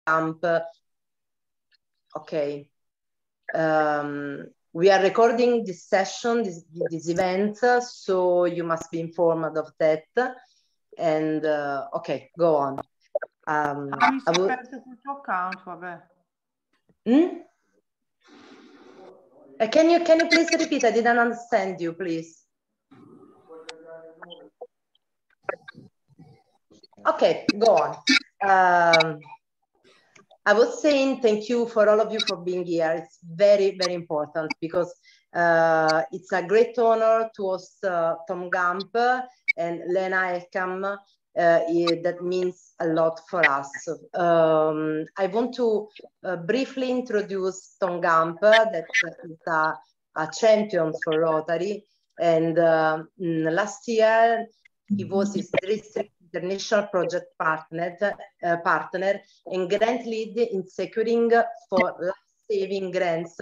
camp. Okay. We are recording this session, this event, so you must be informed of that. And okay, go on. Mi si è perso sul tuo account, vabbè. Can you please repeat? I didn't understand you, please. Okay, go on. I was saying thank you for all of you for being here. It's very, very important because it's a great honor to host Tom Gamp and Lena Elkam. That means a lot for us. I want to briefly introduce Tom Gamp, that is a champion for Rotary. And last year, he was his district international project partner and grant lead in securing for life-saving grants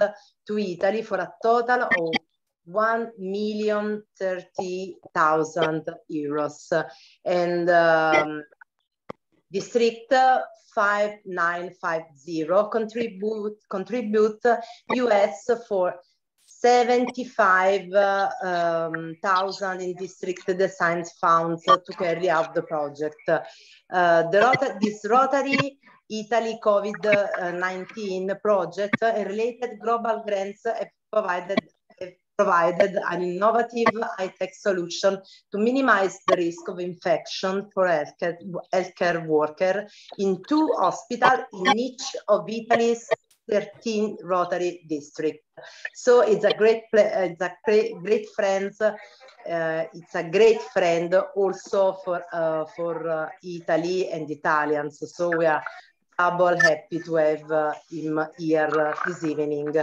to Italy for a total of €1,030,000. And District 5950 contribute US for 75,000 in district design funds to carry out the project. This Rotary Italy COVID-19 project and related global grants have provided an innovative high-tech solution to minimize the risk of infection for healthcare workers in 2 hospitals in each of Italy's 13 Rotary districts. So it's a great great friends. It's a great friend also for Italy and Italians. So we are double happy to have him here this evening.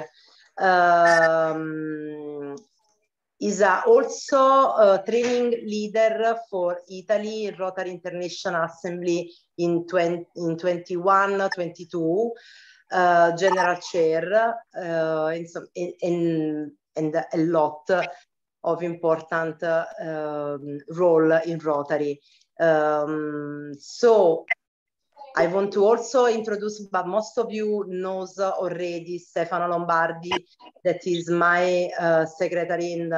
Is also a training leader for Italy Rotary International Assembly in 21-22. General chair and a lot of important role in Rotary. So I want to also introduce, but most of you knows already, Stefano Lombardi, that is my secretary in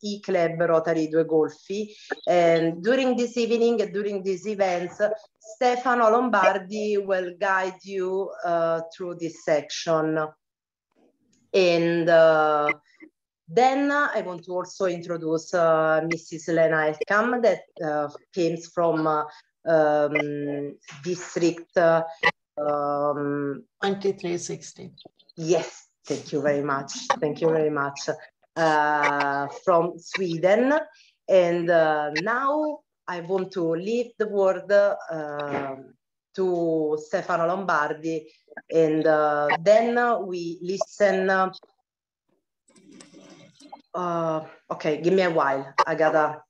eClub Rotary Due Golfi. And during this evening, during these events, Stefano Lombardi will guide you through this section. And then I want to also introduce Mrs. Lena Elkam, that came from District 2360. Yes, thank you very much. Thank you very much. From Sweden. And now I want to leave the word to Stefano Lombardi, and then we listen. Okay, give me a while. I gotta.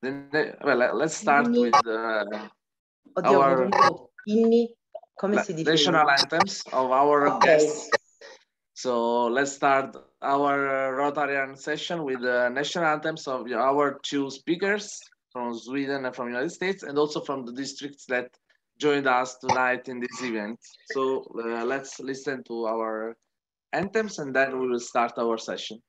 Well, let's start with our national anthems of our guests. So let's start our Rotarian session with the national anthems of our 2 speakers from Sweden and from the United States, and also from the districts that joined us tonight in this event. So let's listen to our anthems, and then we will start our session.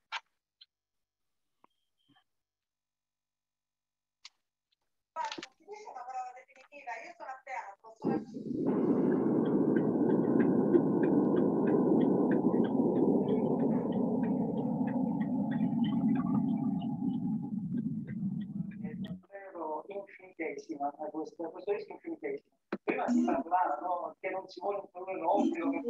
Questo rischio infinitesimo. Prima si parlava, no, che non si vuole introdurre l'obbligo che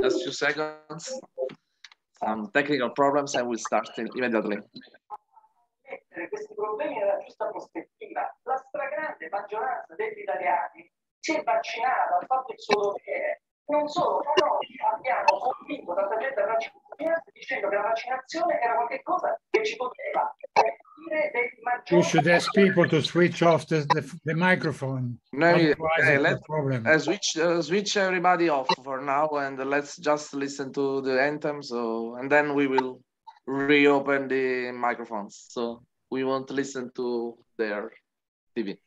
Just a few seconds. Some technical problems, and we'll start immediately. Questi problemi nella giusta prospettiva. La stragrande maggioranza degli italiani si è vaccinata, ha fatto il suo dovere. Non solo, ma noi abbiamo convinto tanta gente a vaccinarsi dicendo che la vaccinazione era qualcosa che ci poteva offrire dei maggiori. You should ask people to switch off the microphone. No, let's switch everybody off for now, and let's just listen to the anthem. So, and then we will reopen the microphones. So we won't listen to their TV.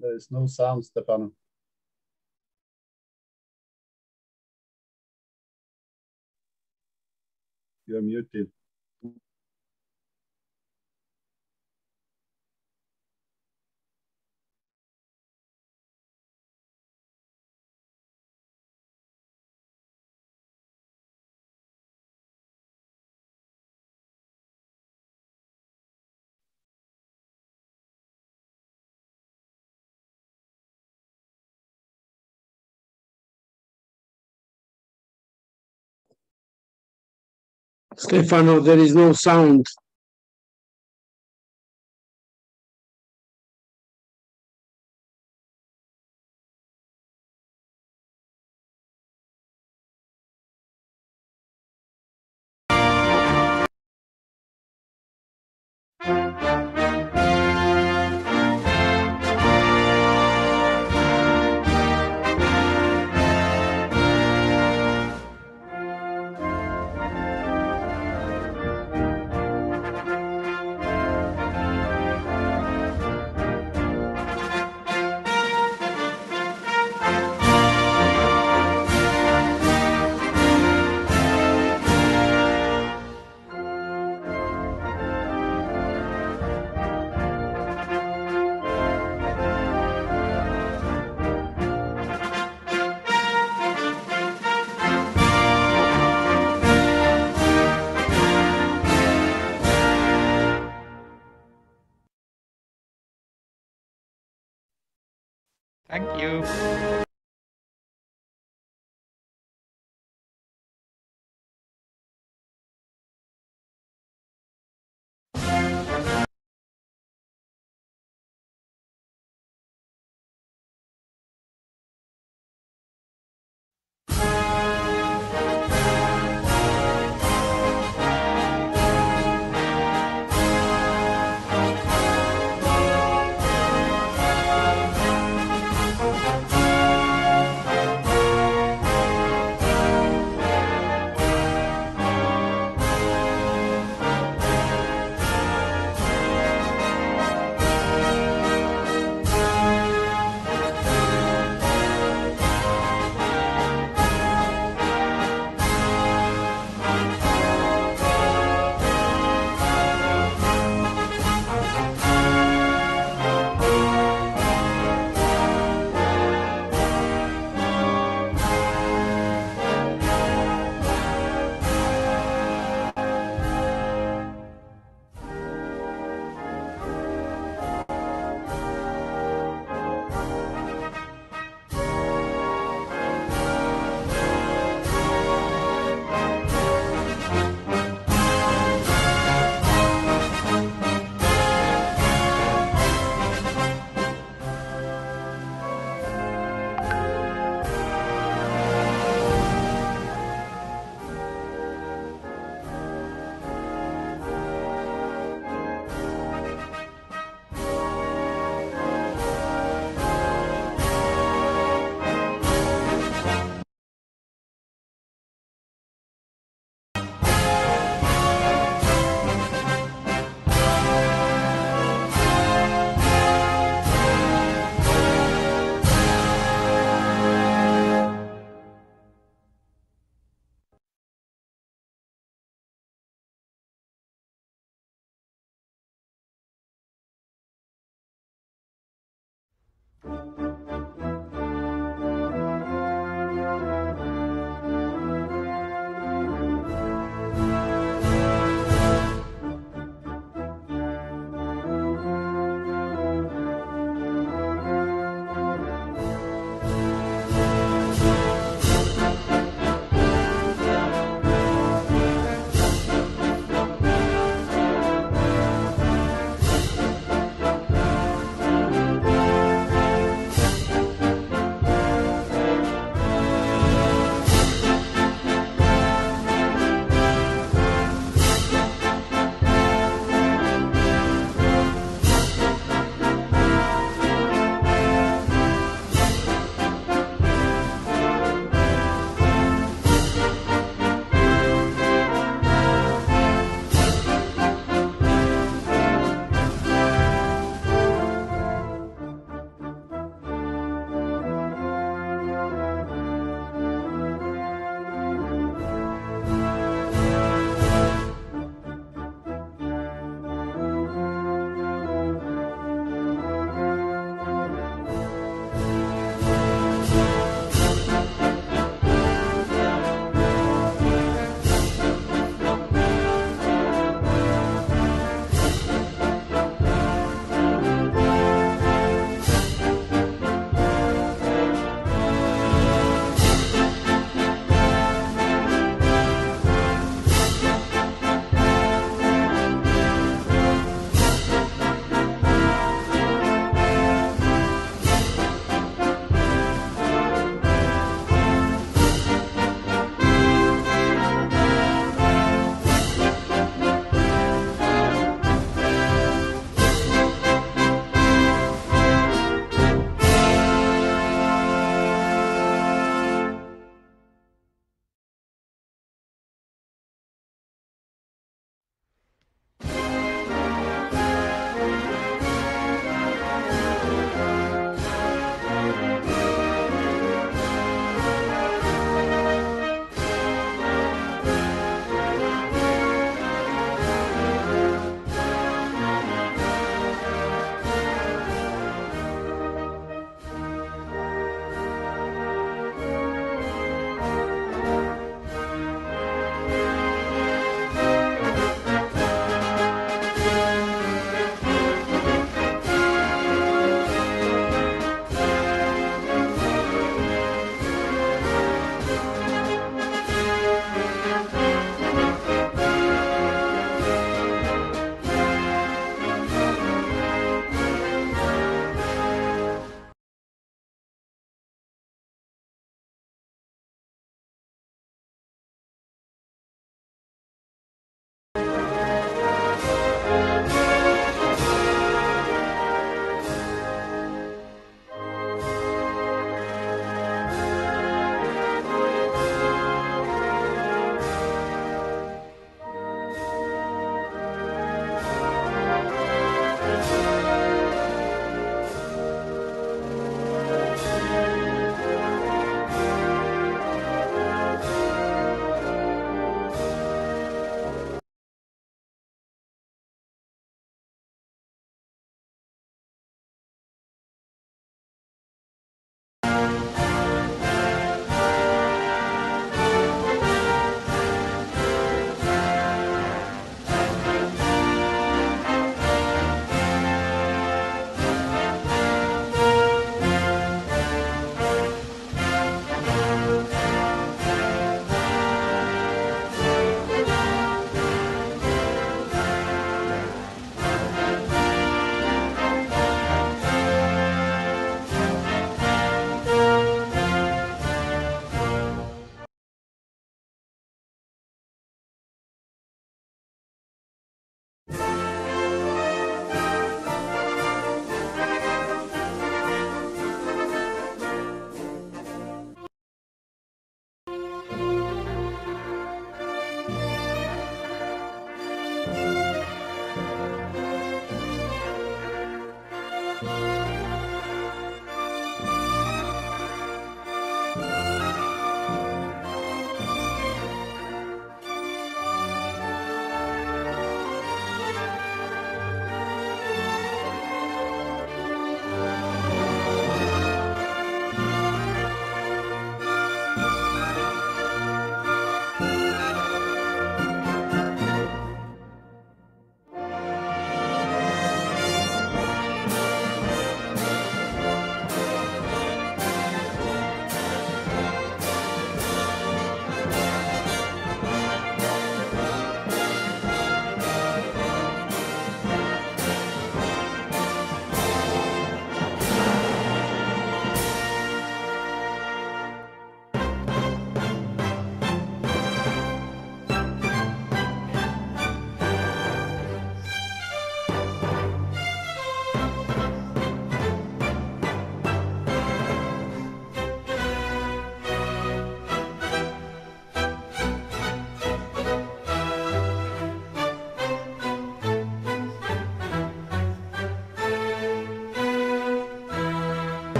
There is no sound, Stefano. You're muted. Stefano, there is no sound. Thank you.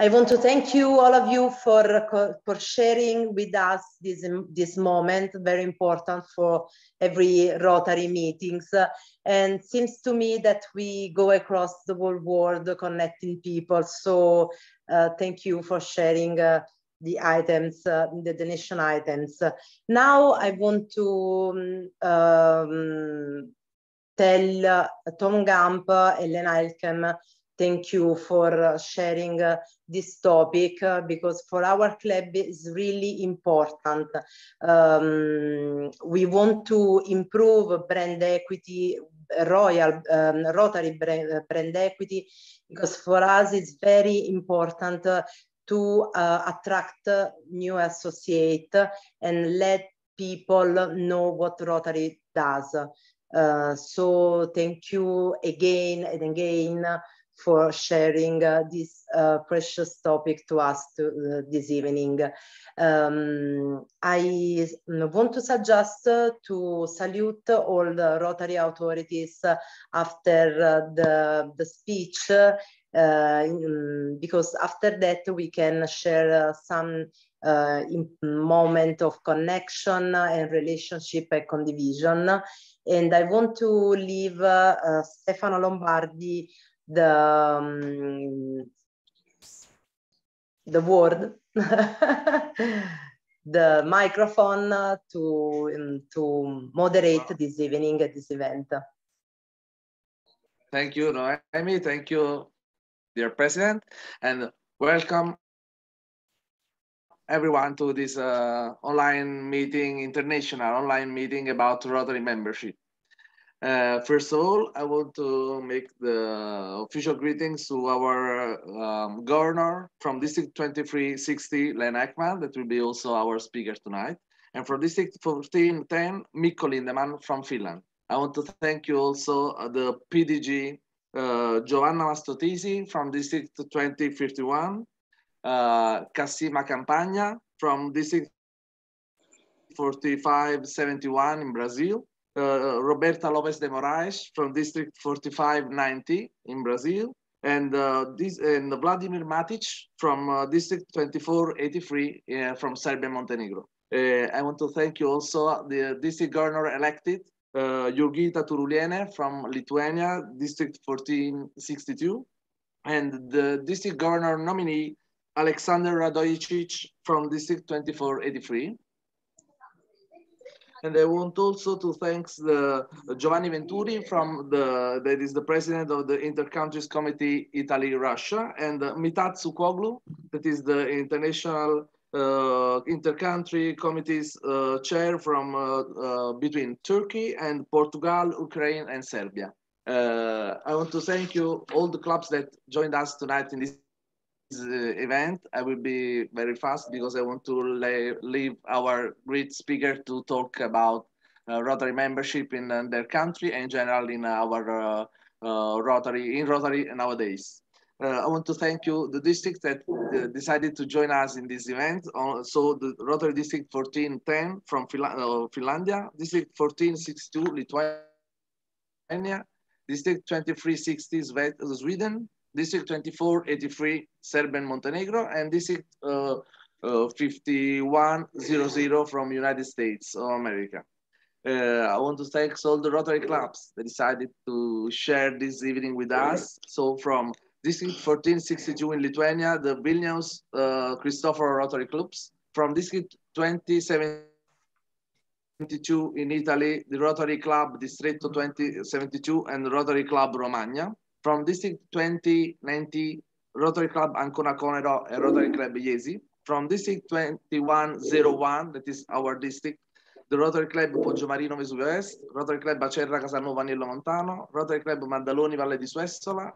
I want to thank you, all of you, for sharing with us this moment, very important for every Rotary meetings. And seems to me that we go across the whole world connecting people. So thank you for sharing the items, the donation items. Now I want to tell Tom Gamp, Elena Elkem, thank you for sharing this topic because for our club it's really important. We want to improve brand equity, Rotary brand equity, because for us it's very important to attract new associates and let people know what Rotary does. So thank you again and again for sharing this precious topic to us this evening. I want to suggest to salute all the Rotary authorities after the speech, because after that we can share some moment of connection and relationship and condivision. And I want to leave Stefano Lombardi the word, the microphone to moderate this evening at this event. Thank you, Noemi. Thank you, dear President, and welcome everyone to this online meeting, international online meeting about Rotary membership. First of all, I want to make the official greetings to our governor from District 2360, Len Ekman, that will be also our speaker tonight. And from District 1410, Mikko Lindeman from Finland. I want to thank you also the PDG, Giovanna Mastotisi from District 2051, Cassima Campagna from District 4571 in Brazil, Roberta Lopez de Moraes from District 4590 in Brazil, and Vladimir Matic from District 2483 from Serbia and Montenegro. I want to thank you also the District Governor elected, Jurgita Turuliene from Lithuania, District 1462, and the District Governor nominee, Alexander Radojicic from District 2483. And I want also to thank the Giovanni Venturi from that is the president of the Intercountries Committee Italy-Russia, and Mitatsu Koglu, that is the International Intercountry Committee's chair from between Turkey and Portugal, Ukraine, and Serbia. I want to thank you, all the clubs that joined us tonight in this event. I will be very fast because I want to leave our great speaker to talk about Rotary membership in their country and in general in our Rotary nowadays. I want to thank you, the district that decided to join us in this event. So the Rotary District 1410 from Finlandia, District 1462 Lithuania, District 2360 Sweden, District 2483 Serbia and Montenegro, and District 5100 from United States of America. I want to thank all the Rotary clubs that decided to share this evening with us. So from District 1462 in Lithuania, the Vilniaus Kristoforo Rotary clubs. From District 2072 in Italy, the Rotary Club Distretto 2072 and the Rotary Club Romagna. From District 2090, Rotary Club Ancona, Conero, and Rotary Club Jesi. From District 2101, that is our district, the Rotary Club Poggiomarino, Vesuvio, Rotary Club Acerra-Casalnuovo, Montano, Rotary Club Maddaloni, Valle di Suessola,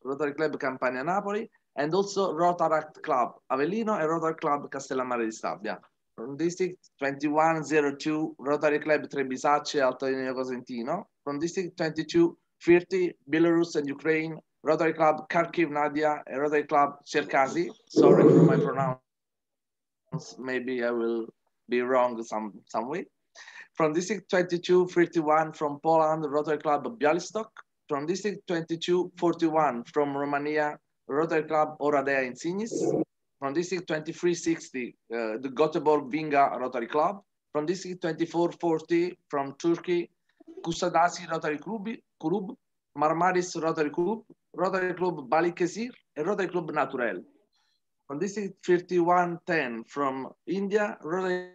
Rotary Club Campania-Napoli, and also Rotaract Club Avellino and Rotary Club Castellammare di Stabia. From District 2102, Rotary Club Trebisacce, Altorio Cosentino. From District 2250, Belarus and Ukraine, Rotary Club Kharkiv, Nadia, and Rotary Club CHERKASY. Sorry for my pronounce, maybe I will be wrong some way. From District 2231 from Poland, Rotary Club Bialystok. From District 2241 from Romania, Rotary Club Oradea in Sinis. From District 2360, the Göteborg Vinga Rotary Club. From District 2440, from Turkey, Kusadasi Rotary Club, Marmaris Rotary Club, Rotary Club Balikesir, and Rotary Club Naturel. From District 5110, from India, Rotary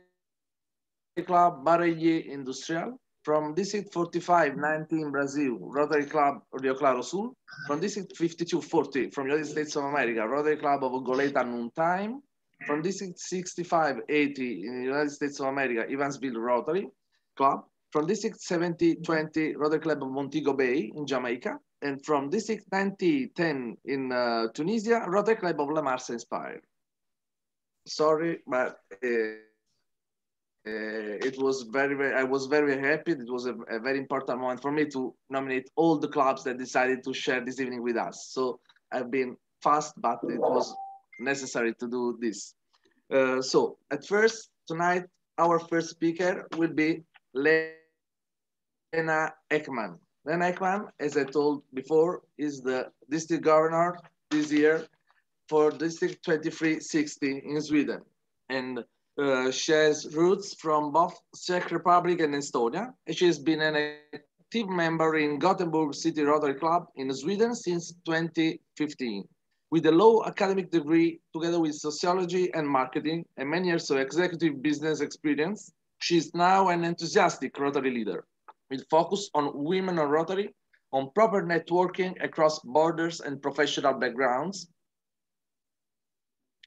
Club Barelli Industrial. From District 4519, Brazil, Rotary Club Rio Claro Sul. From District 5240, from United States of America, Rotary Club of Goleta Noontime. From District 6580 in the United States of America, Evansville Rotary Club. From District 7020, Rotary Club of Montego Bay in Jamaica. And from District 9010 in Tunisia, Rotary Club of La Marsa Inspire. Sorry, but it was I was very happy. It was a very important moment for me to nominate all the clubs that decided to share this evening with us. So I've been fast, but it was necessary to do this. So at first, tonight, our first speaker will be Lena Ekman. Lena Ekman, as I told before, is the district governor this year for District 2360 in Sweden. And she has roots from both Czech Republic and Estonia. And she has been an active member in Gothenburg City Rotary Club in Sweden since 2015. With a low academic degree, together with sociology and marketing, and many years of executive business experience, she is now an enthusiastic Rotary leader, with focus on women on Rotary, on proper networking across borders and professional backgrounds,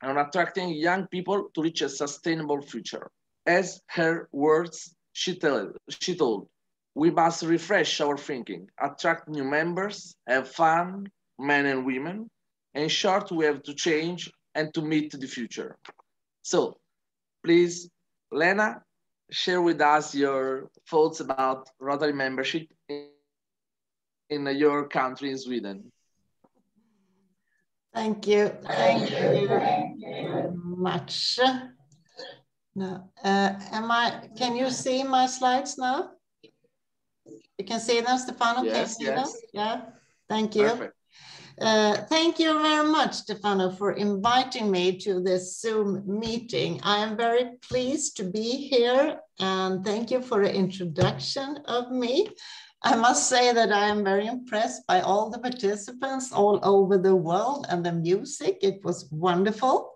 and on attracting young people to reach a sustainable future. As her words, she told, we must refresh our thinking, attract new members, have fun, men and women. In short, we have to change and to meet the future. So please, Lena, share with us your thoughts about Rotary membership in your country in Sweden. Thank you. Thank you very much. Now, can you see my slides now? You can see them, Stefano? Yes, can you see yes. them? Yeah, thank you. Perfect. Thank you very much, Stefano, for inviting me to this Zoom meeting. I am very pleased to be here, and thank you for the introduction of me. I must say that I am very impressed by all the participants all over the world and the music. It was wonderful.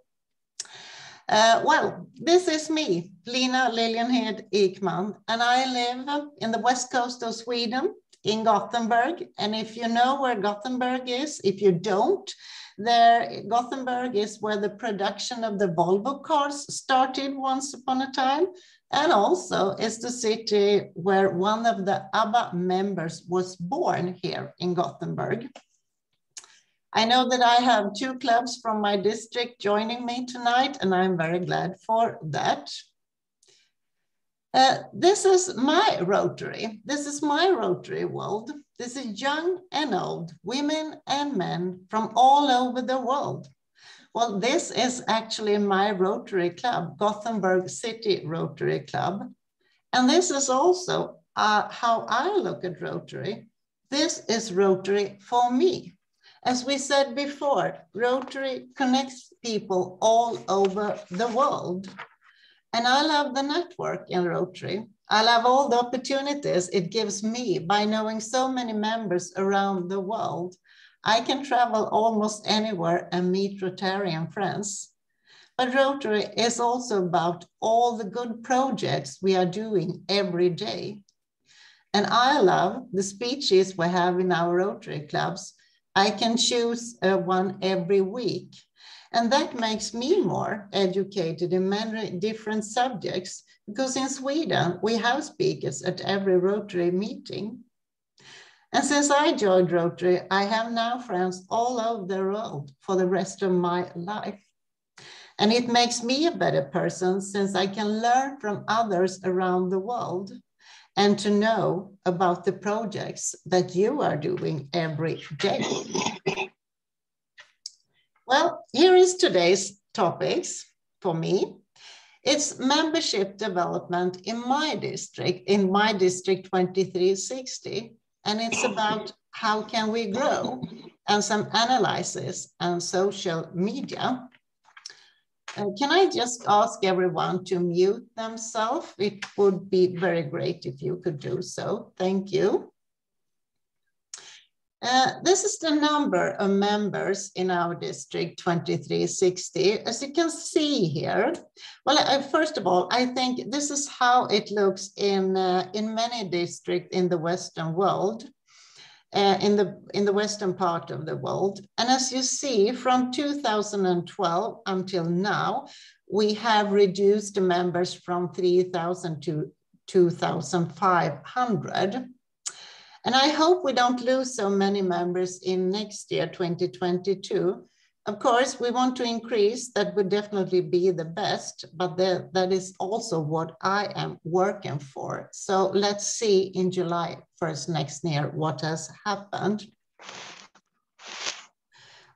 Well, this is me, Lena Liljenhed Ekman, and I live in the west coast of Sweden, in Gothenburg. And if you know where Gothenburg is, if you don't, Gothenburg is where the production of the Volvo cars started once upon a time. And also is the city where one of the ABBA members was born here in Gothenburg. I know that I have 2 clubs from my district joining me tonight, and I'm very glad for that. This is my Rotary. This is my Rotary world. This is young and old, women and men from all over the world. Well, this is actually my Rotary Club, Gothenburg City Rotary Club. And this is also how I look at Rotary. This is Rotary for me. As we said before, Rotary connects people all over the world. And I love the network in Rotary. I love all the opportunities it gives me by knowing so many members around the world. I can travel almost anywhere and meet Rotarian friends. But Rotary is also about all the good projects we are doing every day. And I love the speeches we have in our Rotary clubs. I can choose one every week. And that makes me more educated in many different subjects, because in Sweden, we have speakers at every Rotary meeting. And since I joined Rotary, I have now friends all over the world for the rest of my life. And it makes me a better person since I can learn from others around the world and to know about the projects that you are doing every day. Well, here is today's topics for me. It's membership development in my district 2360. And it's about how can we grow and some analysis and social media. Can I just ask everyone to mute themselves? It would be very great if you could do so. Thank you. This is the number of members in our district, 2360. As you can see here, well, first of all, I think this is how it looks in many districts in the Western world, in the Western part of the world. And as you see, from 2012 until now, we have reduced the members from 3,000 to 2,500. And I hope we don't lose so many members in next year, 2022. Of course, we want to increase, that would definitely be the best, but that is also what I am working for. So let's see in July 1st next year what has happened.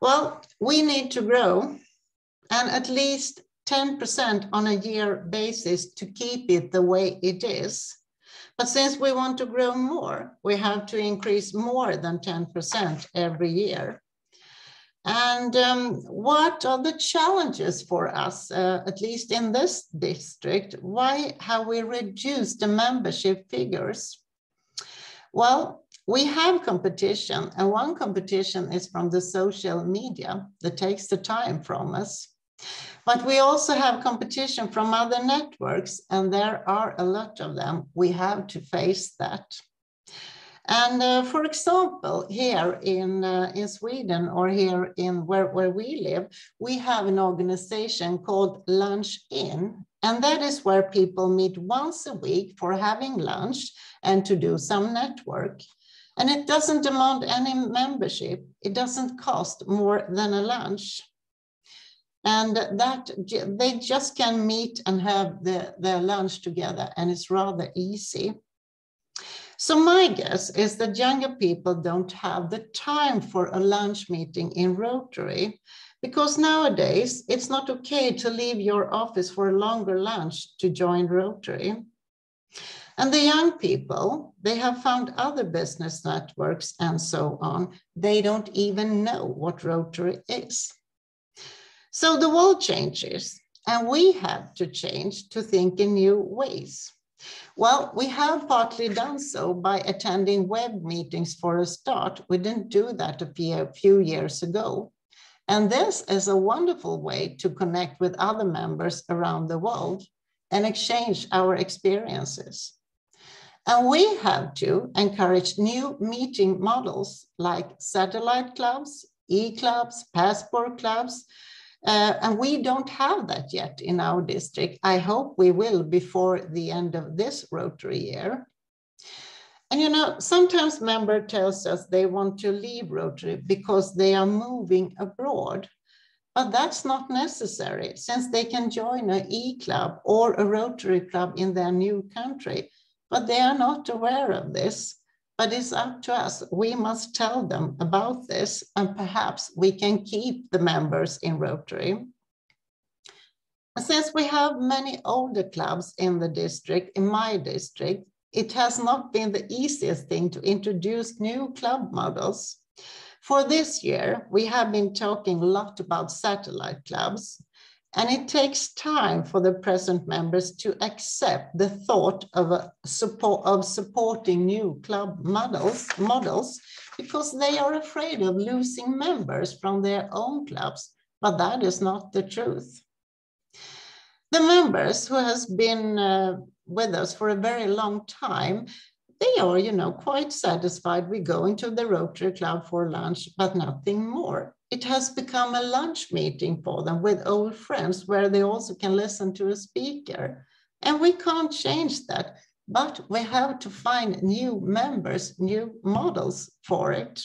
Well, we need to grow, and at least 10% on a year basis to keep it the way it is. But since we want to grow more, we have to increase more than 10% every year. And what are the challenges for us, at least in this district? Why have we reduced the membership figures? Well, we have competition, and one competition is from the social media that takes the time from us. But we also have competition from other networks, and there are a lot of them. We have to face that. And for example, here in Sweden, or here in where we live, we have an organization called Lunch In, and that is where people meet once a week for having lunch and to do some network. And it doesn't demand any membership. It doesn't cost more than a lunch. And that they just can meet and have their lunch together, and it's rather easy. So my guess is that younger people don't have the time for a lunch meeting in Rotary, because nowadays it's not okay to leave your office for a longer lunch to join Rotary. And the young people, they have found other business networks and so on. They don't even know what Rotary is. So the world changes, and we have to change to think in new ways. Well, we have partly done so by attending web meetings for a start. We didn't do that a few years ago. And this is a wonderful way to connect with other members around the world and exchange our experiences. And we have to encourage new meeting models like satellite clubs, eClubs, passport clubs, and we don't have that yet in our district. I hope we will before the end of this Rotary year. And you know, sometimes member tells us they want to leave Rotary because they are moving abroad. But that's not necessary, since they can join an eClub or a Rotary club in their new country. But they are not aware of this. But it's up to us. We must tell them about this, and perhaps we can keep the members in Rotary. Since we have many older clubs in the district, in my district, it has not been the easiest thing to introduce new club models. For this year, we have been talking a lot about satellite clubs, and it takes time for the present members to accept the thought of supporting new club models because they are afraid of losing members from their own clubs, but that is not the truth. The members who has been with us for a very long time, they are, you know, quite satisfied with going to the Rotary Club for lunch, but nothing more. It has become a lunch meeting for them with old friends where they also can listen to a speaker. And we can't change that, but we have to find new members, new models for it.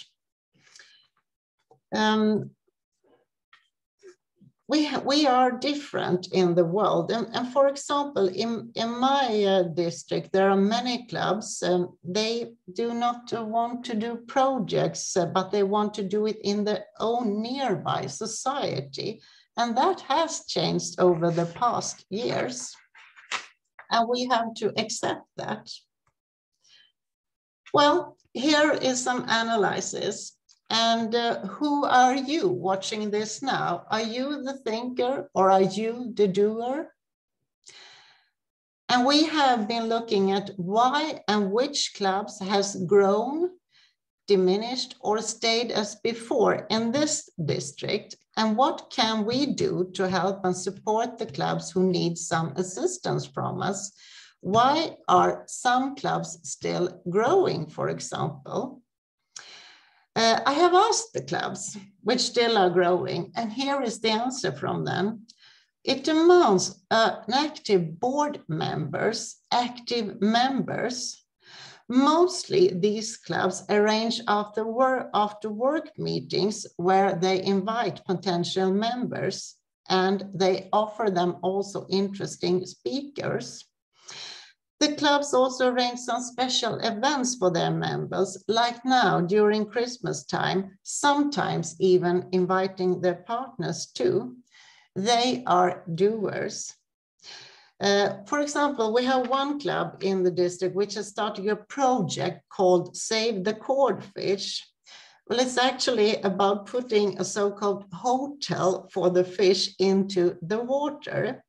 We are different in the world. And for example, in my district, there are many clubs. They do not want to do projects, but they want to do it in their own nearby society. And that has changed over the past years. And we have to accept that. Well, here is some analysis. And who are you watching this now? Are you the thinker or are you the doer? And we have been looking at why and which clubs has grown, diminished, or stayed as before in this district, and what can we do to help and support the clubs who need some assistance from us? Why are some clubs still growing, for example? I have asked the clubs which still are growing, and here is the answer from them. It demands an active board members, active members. Mostly these clubs arrange after work meetings where they invite potential members and they offer them also interesting speakers. The clubs also arrange some special events for their members, like now during Christmas time, sometimes even inviting their partners too. They are doers. For example, we have one club in the district which is starting a project called Save the Codfish. Well, it's actually about putting a so-called hotel for the fish into the water.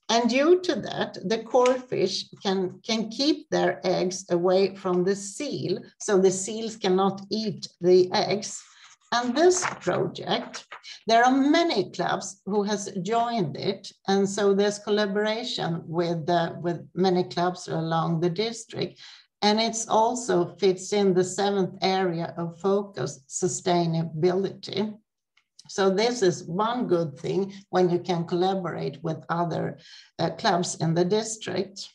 And due to that, the codfish can keep their eggs away from the seal, so the seals cannot eat the eggs. And this project, there are many clubs who has joined it. And so there's collaboration with many clubs along the district. And it's also fits in the 7th area of focus, sustainability. So this is one good thing when you can collaborate with other clubs in the district.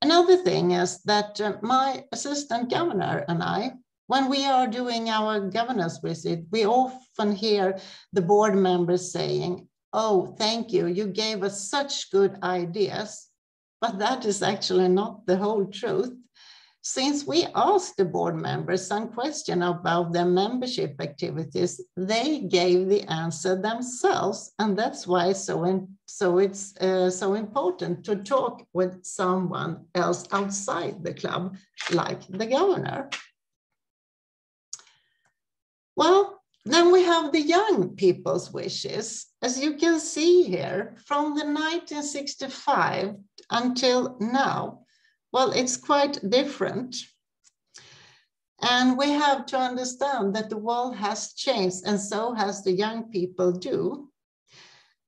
Another thing is that my assistant governor and I, when we are doing our governor's visit, we often hear the board members saying, "Oh, thank you, you gave us such good ideas." But that is actually not the whole truth. Since we asked the board members some question about their membership activities, they gave the answer themselves. And that's why it's so important to talk with someone else outside the club, like the governor. Well, then we have the young people's wishes. As you can see here, from the 1965 until now, well, it's quite different. And we have to understand that the world has changed, and so has the young people do.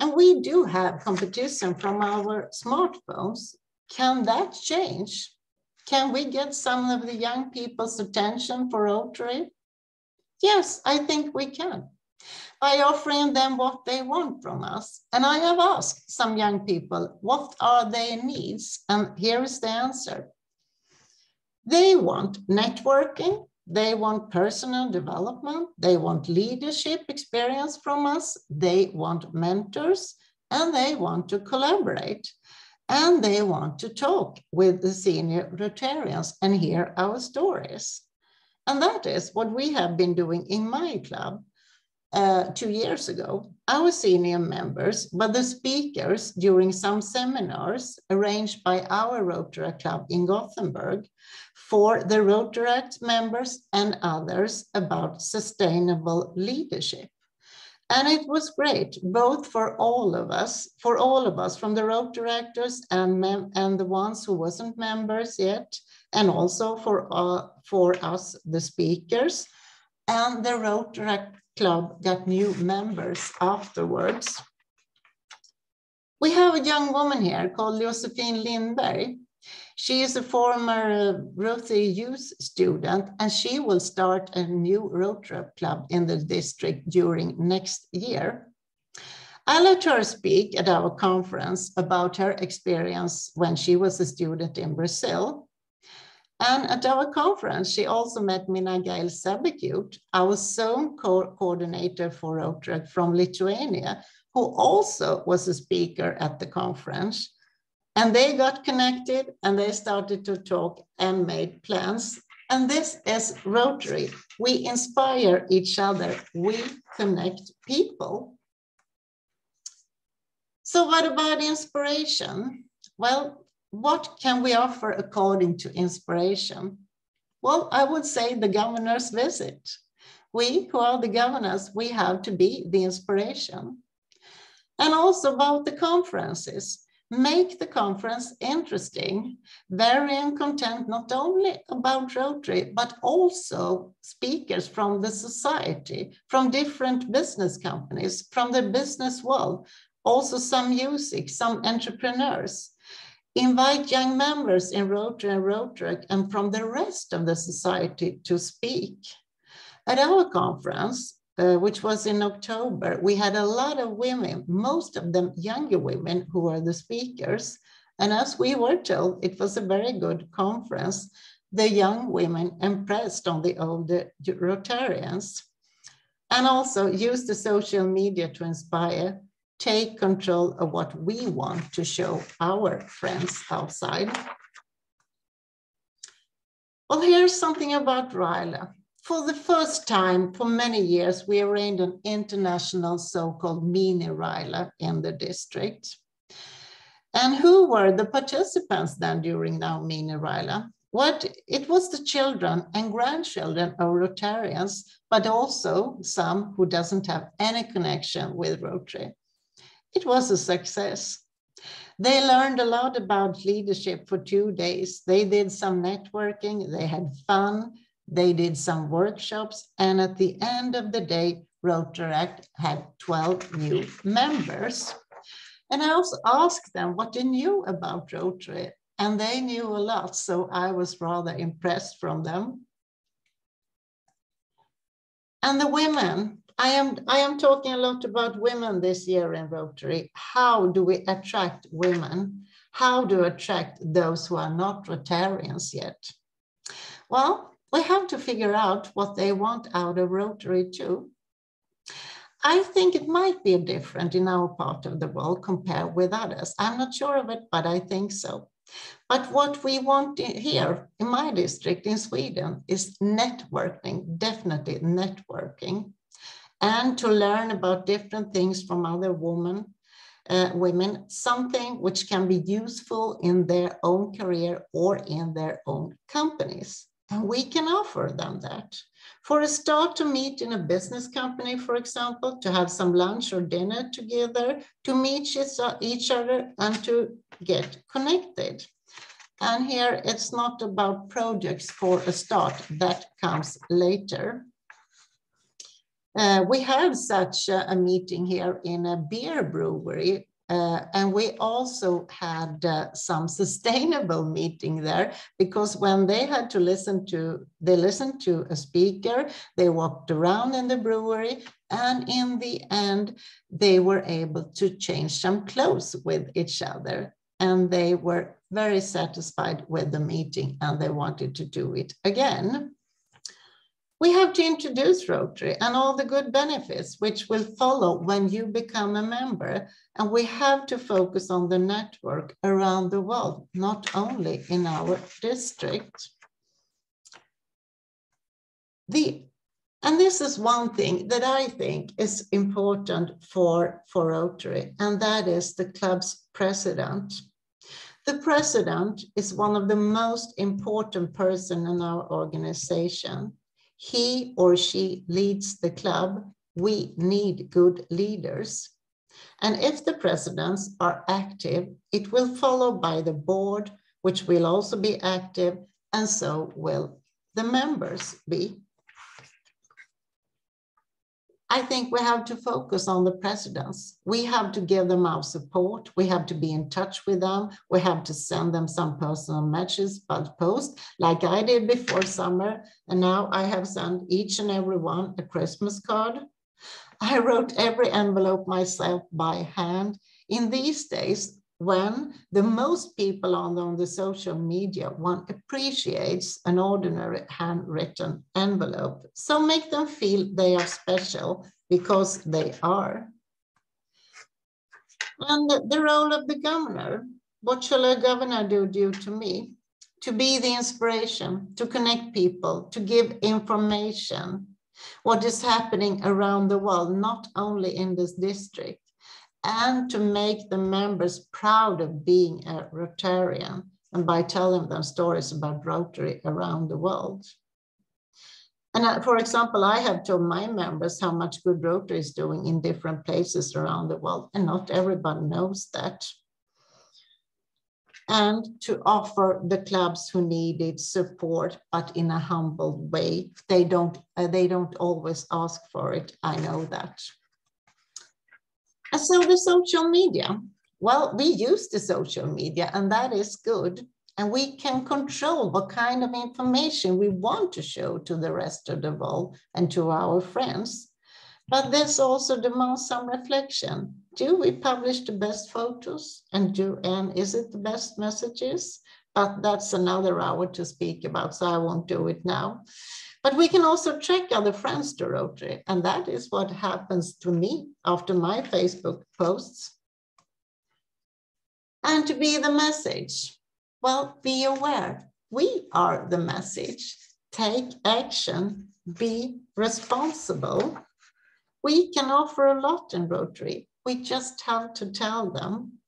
And we do have competition from our smartphones. Can that change? Can we get some of the young people's attention for Rotary? Yes, I think we can, by offering them what they want from us. And I have asked some young people, what are their needs? And here is the answer. They want networking, they want personal development, they want leadership experience from us, they want mentors, and they want to collaborate. And they want to talk with the senior Rotarians and hear our stories. And that is what we have been doing in my club 2 years ago. Our senior members were the speakers during some seminars arranged by our Rotary Club in Gothenburg for the Rotaract members and others about sustainable leadership. And it was great, both for all of us, from the Rotaractors and the ones who wasn't members yet, and also for us, the speakers. And the Rotaract Club got new members afterwards. We have a young woman here called Josephine Lienberry. She is a former Rotary youth student, and she will start a new Rotary Club in the district during next year. I let her speak at our conference about her experience when she was a student in Brazil. And at our conference, she also met Minagail Sabekut, our zone coordinator for Rotary from Lithuania, who also was a speaker at the conference. And they got connected and they started to talk and made plans. And this is Rotary. We inspire each other. We connect people. So what about inspiration? Well, what can we offer according to inspiration? Well, I would say the governor's visit. We who are the governors, we have to be the inspiration. And also about the conferences. Make the conference interesting, varying content not only about Rotary, but also speakers from the society, from different business companies, from the business world, also some music, some entrepreneurs. Invite young members in Rotary and Rotaract and from the rest of the society to speak. At our conference, which was in October, we had a lot of women, most of them younger women who were the speakers. And as we were told, it was a very good conference. The young women impressed on the older Rotarians. And also use the social media to inspire, take control of what we want to show our friends outside. Well, here's something about RILA. For the first time for many years, we arranged an international so-called mini RILA in the district. And who were the participants then during our mini RILA? It was the children and grandchildren of Rotarians, but also some who doesn't have any connection with Rotary. It was a success. They learned a lot about leadership for 2 days. They did some networking, they had fun, they did some workshops, and at the end of the day, Rotaract had 12 new members. And I also asked them what they knew about Rotary, and they knew a lot, so I was rather impressed from them. And the women, I am talking a lot about women this year in Rotary. How do we attract women? How do we attract those who are not Rotarians yet? Well, we have to figure out what they want out of Rotary too. I think it might be different in our part of the world compared with others. I'm not sure of it, but I think so. But what we want here in my district in Sweden is networking, definitely networking, and to learn about different things from other women, something which can be useful in their own career or in their own companies. And we can offer them that. For a start, to meet in a business company, for example, to have some lunch or dinner together, to meet each other and to get connected. And here it's not about projects for a start, that comes later. We had such a meeting here in a beer brewery. And we also had some sustainable meeting there, because when they had to listened to a speaker, they walked around in the brewery, and in the end, they were able to change some clothes with each other. And they were very satisfied with the meeting and they wanted to do it again. We have to introduce Rotary and all the good benefits which will follow when you become a member. And we have to focus on the network around the world, not only in our district. And this is one thing that I think is important for Rotary, and that is the club's president. The president is one of the most important person in our organization. He or she leads the club. We need good leaders. And if the presidents are active, it will follow by the board, which will also be active, and so will the members be. I think we have to focus on the presidents. We have to give them our support. We have to be in touch with them. We have to send them some personal messages by post, like I did before summer. And now I have sent each and every one a Christmas card. I wrote every envelope myself by hand. In these days, when the most people on the social media, one appreciates an ordinary handwritten envelope. So make them feel they are special, because they are. And the role of the governor, what shall a governor do due to me? To be the inspiration, to connect people, to give information, what is happening around the world, not only in this district, and to make the members proud of being a Rotarian, and by telling them stories about Rotary around the world. And for example, I have told my members how much good Rotary is doing in different places around the world, and not everybody knows that. And to offer the clubs who needed support, but in a humble way. They don't always ask for it, I know that. And so the social media. Well, we use the social media, and that is good. And we can control what kind of information we want to show to the rest of the world and to our friends. But this also demands some reflection. Do we publish the best photos? And is it the best messages? But that's another hour to speak about, so I won't do it now. But we can also track other friends to Rotary. And that is what happens to me after my Facebook posts. And to be the message. Well, be aware, we are the message. Take action, be responsible. We can offer a lot in Rotary. We just have to tell them.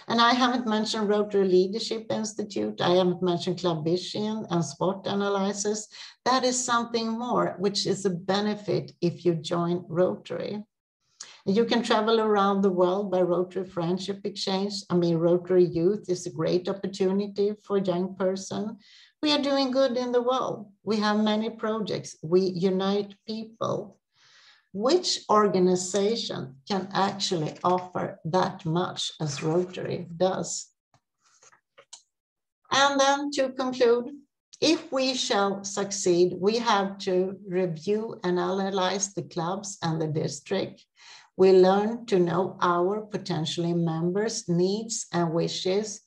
And I haven't mentioned Rotary Leadership Institute. I haven't mentioned Club Vision and SWOT analysis. That is something more, which is a benefit if you join Rotary. You can travel around the world by Rotary Friendship Exchange. I mean, Rotary Youth is a great opportunity for a young person. We are doing good in the world. We have many projects. We unite people. Which organization can actually offer that much as Rotary does? And then to conclude, if we shall succeed, we have to review and analyze the clubs and the district. We learn to know our potentially members' needs and wishes,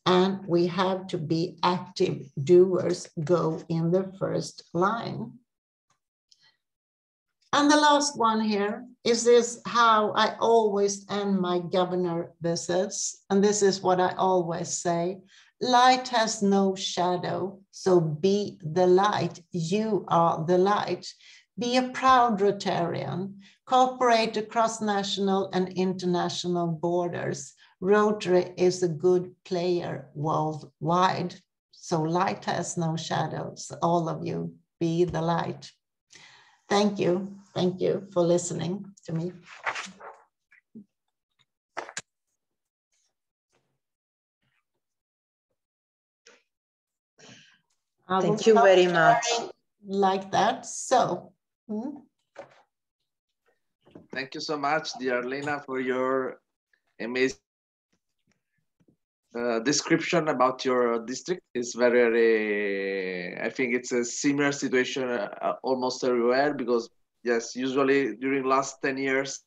and we have to be active doers, go in the first line. And the last one here is this, how I always end my governor visits. And this is what I always say. Light has no shadow, so be the light. You are the light. Be a proud Rotarian. Cooperate across national and international borders. Rotary is a good player worldwide. So light has no shadows. All of you, be the light. Thank you. Thank you for listening to me. Thank you very much. Like that. So. Thank you so much, dear Lena, for your amazing description about your district. It's very, I think it's a similar situation almost everywhere, because yes, usually during last 10 years,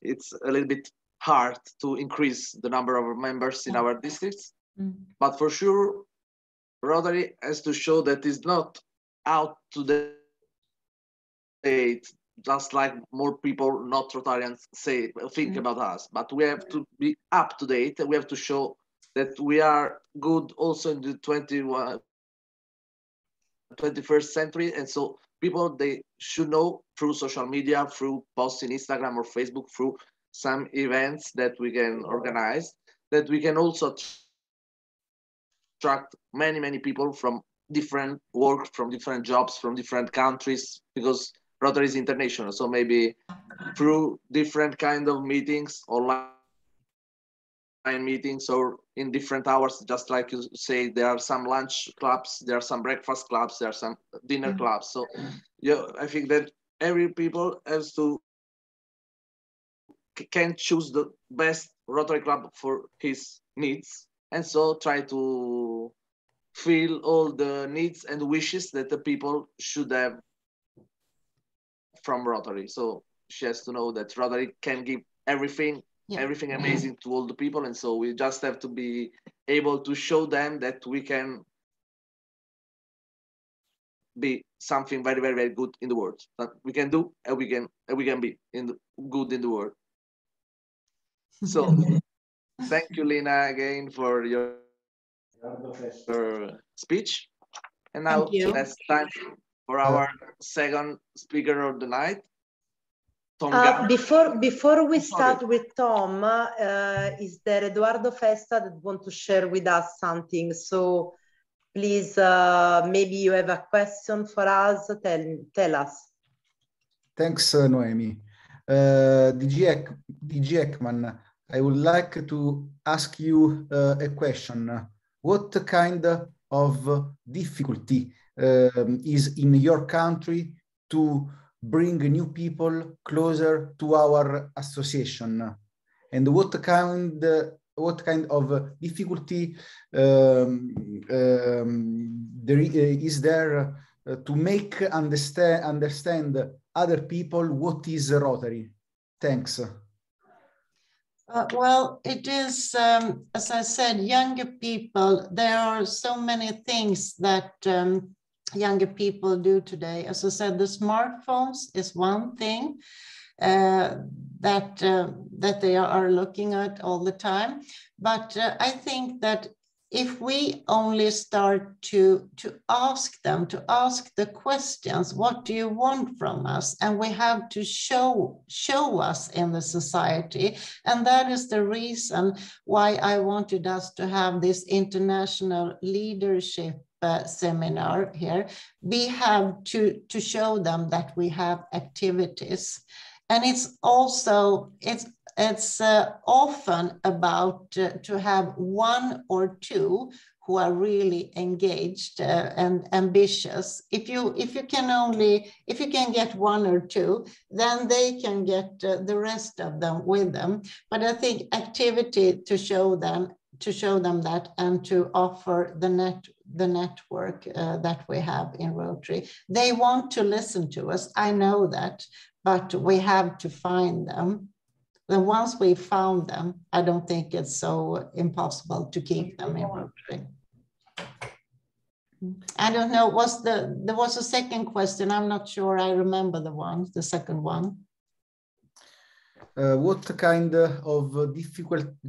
it's a little bit hard to increase the number of members in our districts. But for sure, Rotary has to show that it's not out to date, just like more people, not Rotarians, think about us. But we have to be up to date, and we have to show that we are good also in the 21st century. And so people, they should know through social media, through posts in Instagram or Facebook, through some events that we can organize, that we can also attract many, many people from different work, from different jobs, from different countries, because Rotary is international. So maybe through different kind of meetings, online meetings, or in different hours, just like you say, there are some lunch clubs, there are some breakfast clubs, there are some dinner clubs. So yeah, I think that every people has to can choose the best Rotary club for his needs, and so try to fill all the needs and wishes that the people should have from Rotary. So she has to know that Rotary can give everything, everything amazing to all the people. And so we just have to be able to show them that we can be something very, very, very good in the world. That we can do, and we can be good in the world. So thank you, Lena, again for your speech. And now it's time for our second speaker of the night, Tom. Before we start with Tom, is there Eduardo Festa that want to share with us something? So Please, maybe you have a question for us. Tell us. Thanks, Noemi. DG Ekman, I would like to ask you a question. What kind of difficulty is in your country to bring new people closer to our association? And what kind of difficulty is there to make understand other people what is Rotary? Thanks. Well, it is, as I said, younger people, there are so many things that younger people do today. As I said, the smartphones is one thing that they are looking at all the time. But I think that if we only start to ask the questions, what do you want from us? And we have to show us in the society. And that is the reason why I wanted us to have this international leadership seminar here. We have to show them that we have activities. And it's also, it's often about to have one or two who are really engaged and ambitious. If you can get one or two, then they can get the rest of them with them. But I think activity to show them that, and to offer the network that we have in Rotary. They want to listen to us, I know that, but we have to find them. Then once we found them, I don't think it's so impossible to keep them in Rotary. I don't know, there was a second question. I'm not sure I remember the second one. What kind of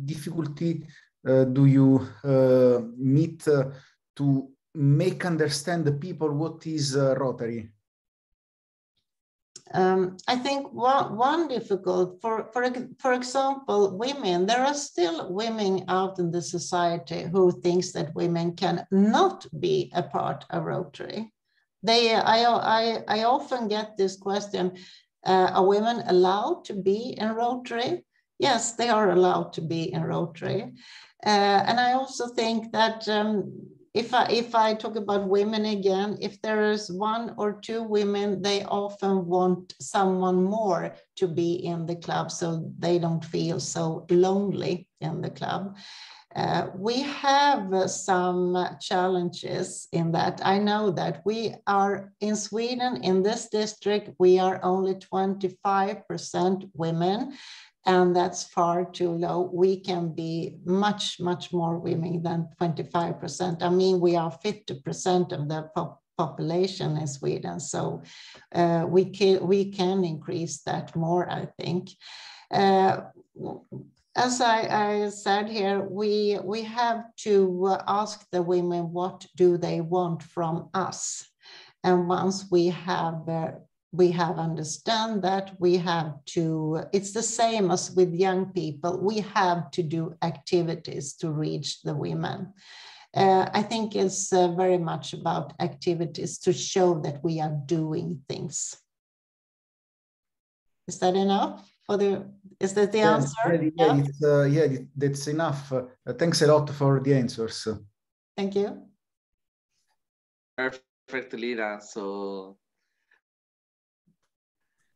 difficulty do you meet to make understand the people what is Rotary? I think one difficult, for example, women, there are still women out in the society who thinks that women can not be a part of Rotary. I often get this question, are women allowed to be in Rotary? Yes, they are allowed to be in Rotary. And I also think that if I talk about women again, if there is one or two women, they often want someone more to be in the club so they don't feel so lonely in the club. We have some challenges in that. I know that we are in Sweden, in this district, we are only 25% women. And that's far too low. We can be much, much more women than 25%. I mean, we are 50% of the population in Sweden. So we can increase that more, I think. As I said here, we have to ask the women what do they want from us. And once we have understand that, we have to, it's the same as with young people, we have to do activities to reach the women. I think it's very much about activities to show that we are doing things. Is that enough? Is that the answer? Yeah, that's enough. Thanks a lot for the answers. Thank you. Perfect, Lina. So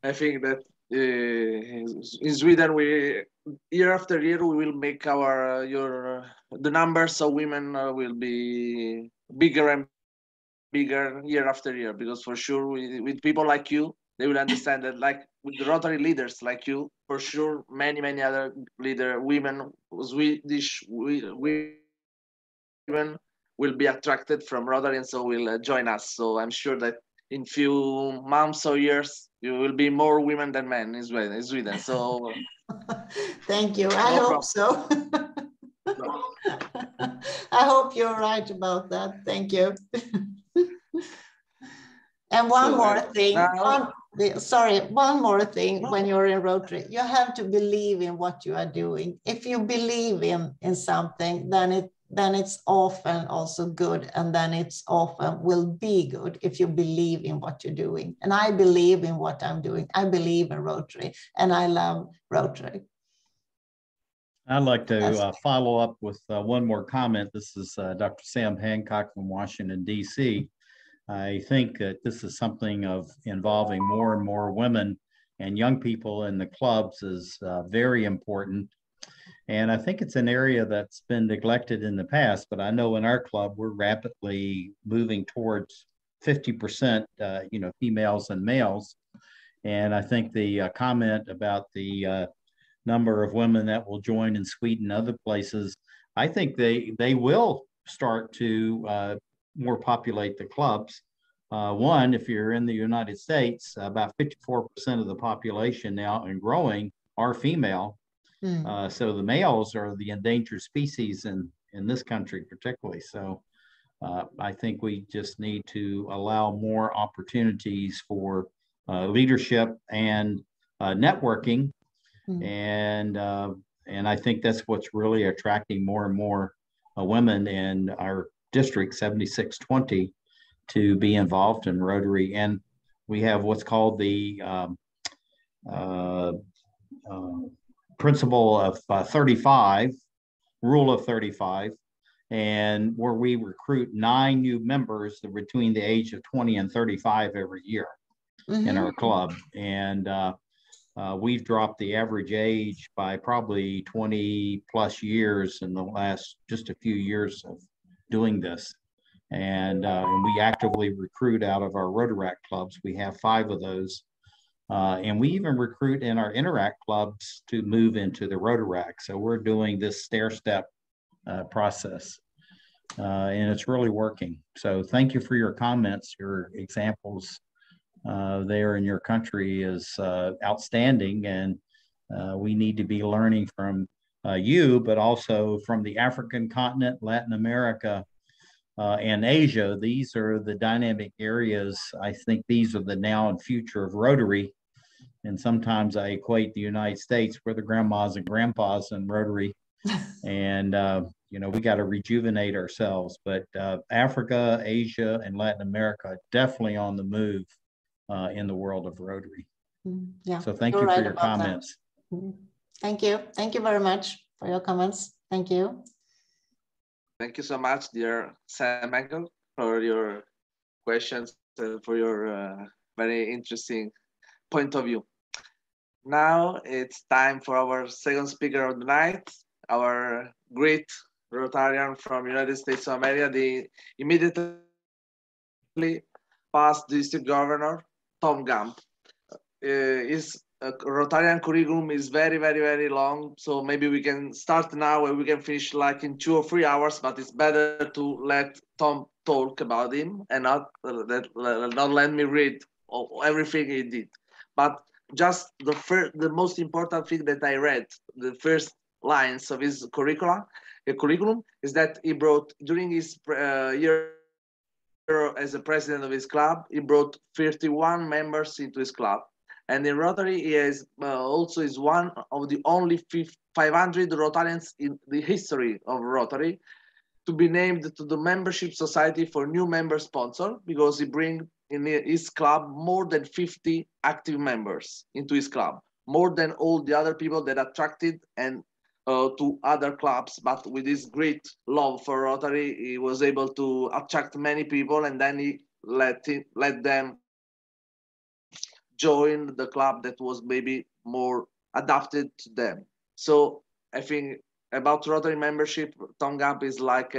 I think that in Sweden, we year after year we will make the numbers of women will be bigger and bigger year after year, because for sure with people like you, they will understand that, like with the Rotary leaders like you, for sure many other women, Swedish women will be attracted from Rotary, and so will join us. So I'm sure that in few months or years, you will be more women than men in Sweden. So thank you. I hope so. I hope you're right about that. Thank you. And one more thing. One more thing. When you're in Rotary, you have to believe in what you are doing. If you believe in something, then then it's often also good, and then it's often will be good if you believe in what you're doing. And I believe in what I'm doing. I believe in Rotary, and I love Rotary. I'd like to follow up with one more comment. This is Dr. Sam Hancock from Washington, D.C. I think that this is something of involving more and more women and young people in the clubs is very important. And I think it's an area that's been neglected in the past, but I know in our club, we're rapidly moving towards 50%, females and males. And I think the comment about the number of women that will join in Sweden and other places, I think they will start to more populate the clubs. One, if you're in the United States, about 54% of the population now and growing are female. So the males are the endangered species in this country particularly. So I think we just need to allow more opportunities for leadership and networking. And I think that's what's really attracting more and more women in our district 7620 to be involved in Rotary. And we have what's called the principle of 35, rule of 35, and where we recruit 9 new members between the age of 20 and 35 every year in our club. And we've dropped the average age by probably 20 plus years in the last just a few years of doing this. And we actively recruit out of our Rotaract clubs. We have 5 of those. And we even recruit in our Interact clubs to move into the Rotaract. So we're doing this stair-step process, and it's really working. So thank you for your comments. Your examples there in your country is outstanding, and we need to be learning from you, but also from the African continent, Latin America, and Asia. These are the dynamic areas. I think these are the now and future of Rotary. And sometimes I equate the United States, we're the grandmas and grandpas in Rotary. And, we got to rejuvenate ourselves. But Africa, Asia, and Latin America are definitely on the move in the world of Rotary. Yeah. So thank you for your comments. Thank you. Thank you very much for your comments. Thank you. Thank you so much, dear Sam Michael, for your questions and for your very interesting point of view. Now it's time for our second speaker of the night, our great Rotarian from United States of America, the immediately past district governor, Tom Gump. His Rotarian curriculum is very, very, very long. So maybe we can start now and we can finish like in 2 or 3 hours, but it's better to let Tom talk about him and not let me read everything he did. But just the most important thing that I read, the first lines of his curriculum is that he brought, during his year as a president of his club, he brought 31 members into his club. And in Rotary, he is also is one of the only 500 Rotarians in the history of Rotary to be named to the membership society for new member sponsor, because he brings in his club more than 50 active members into his club, more than all the other people that attracted and to other clubs. But with his great love for Rotary, he was able to attract many people, and then he let them join the club that was maybe more adapted to them. So I think about Rotary membership, Tom Gump is like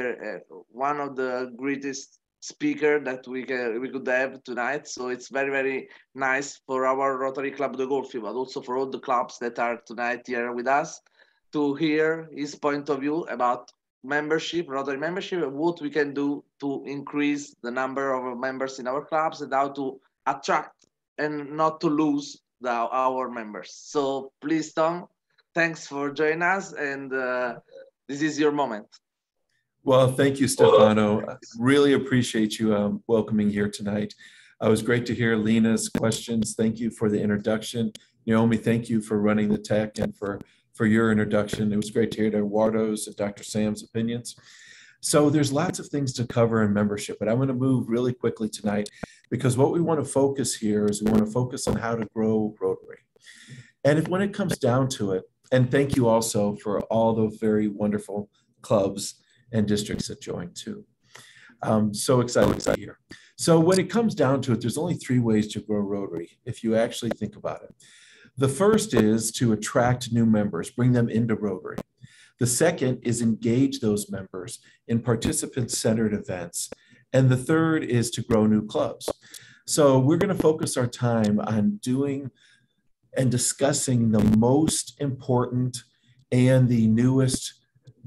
one of the greatest speaker that we could have tonight. So it's very, very nice for our Rotary Club de Golfi, but also for all the clubs that are tonight here with us, to hear his point of view about membership, Rotary membership, and what we can do to increase the number of members in our clubs and how to attract and not to lose our members. So please, Tom, thanks for joining us, and this is your moment. Well, thank you, Stefano. Really appreciate you welcoming here tonight. It was great to hear Lena's questions. Thank you for the introduction. Naomi, thank you for running the tech and for your introduction. It was great to hear Eduardo's and Dr. Sam's opinions. So there's lots of things to cover in membership, but I'm going to move really quickly tonight because what we want to focus here is we want to focus on how to grow Rotary. And when it comes down to it, and thank you also for all the very wonderful clubs and districts that joined too. I'm so excited to be here. So when it comes down to it, there's only 3 ways to grow Rotary, if you actually think about it. The first is to attract new members, bring them into Rotary. The second is engage those members in participant-centered events. And the third is to grow new clubs. So we're going to focus our time on doing and discussing the most important and the newest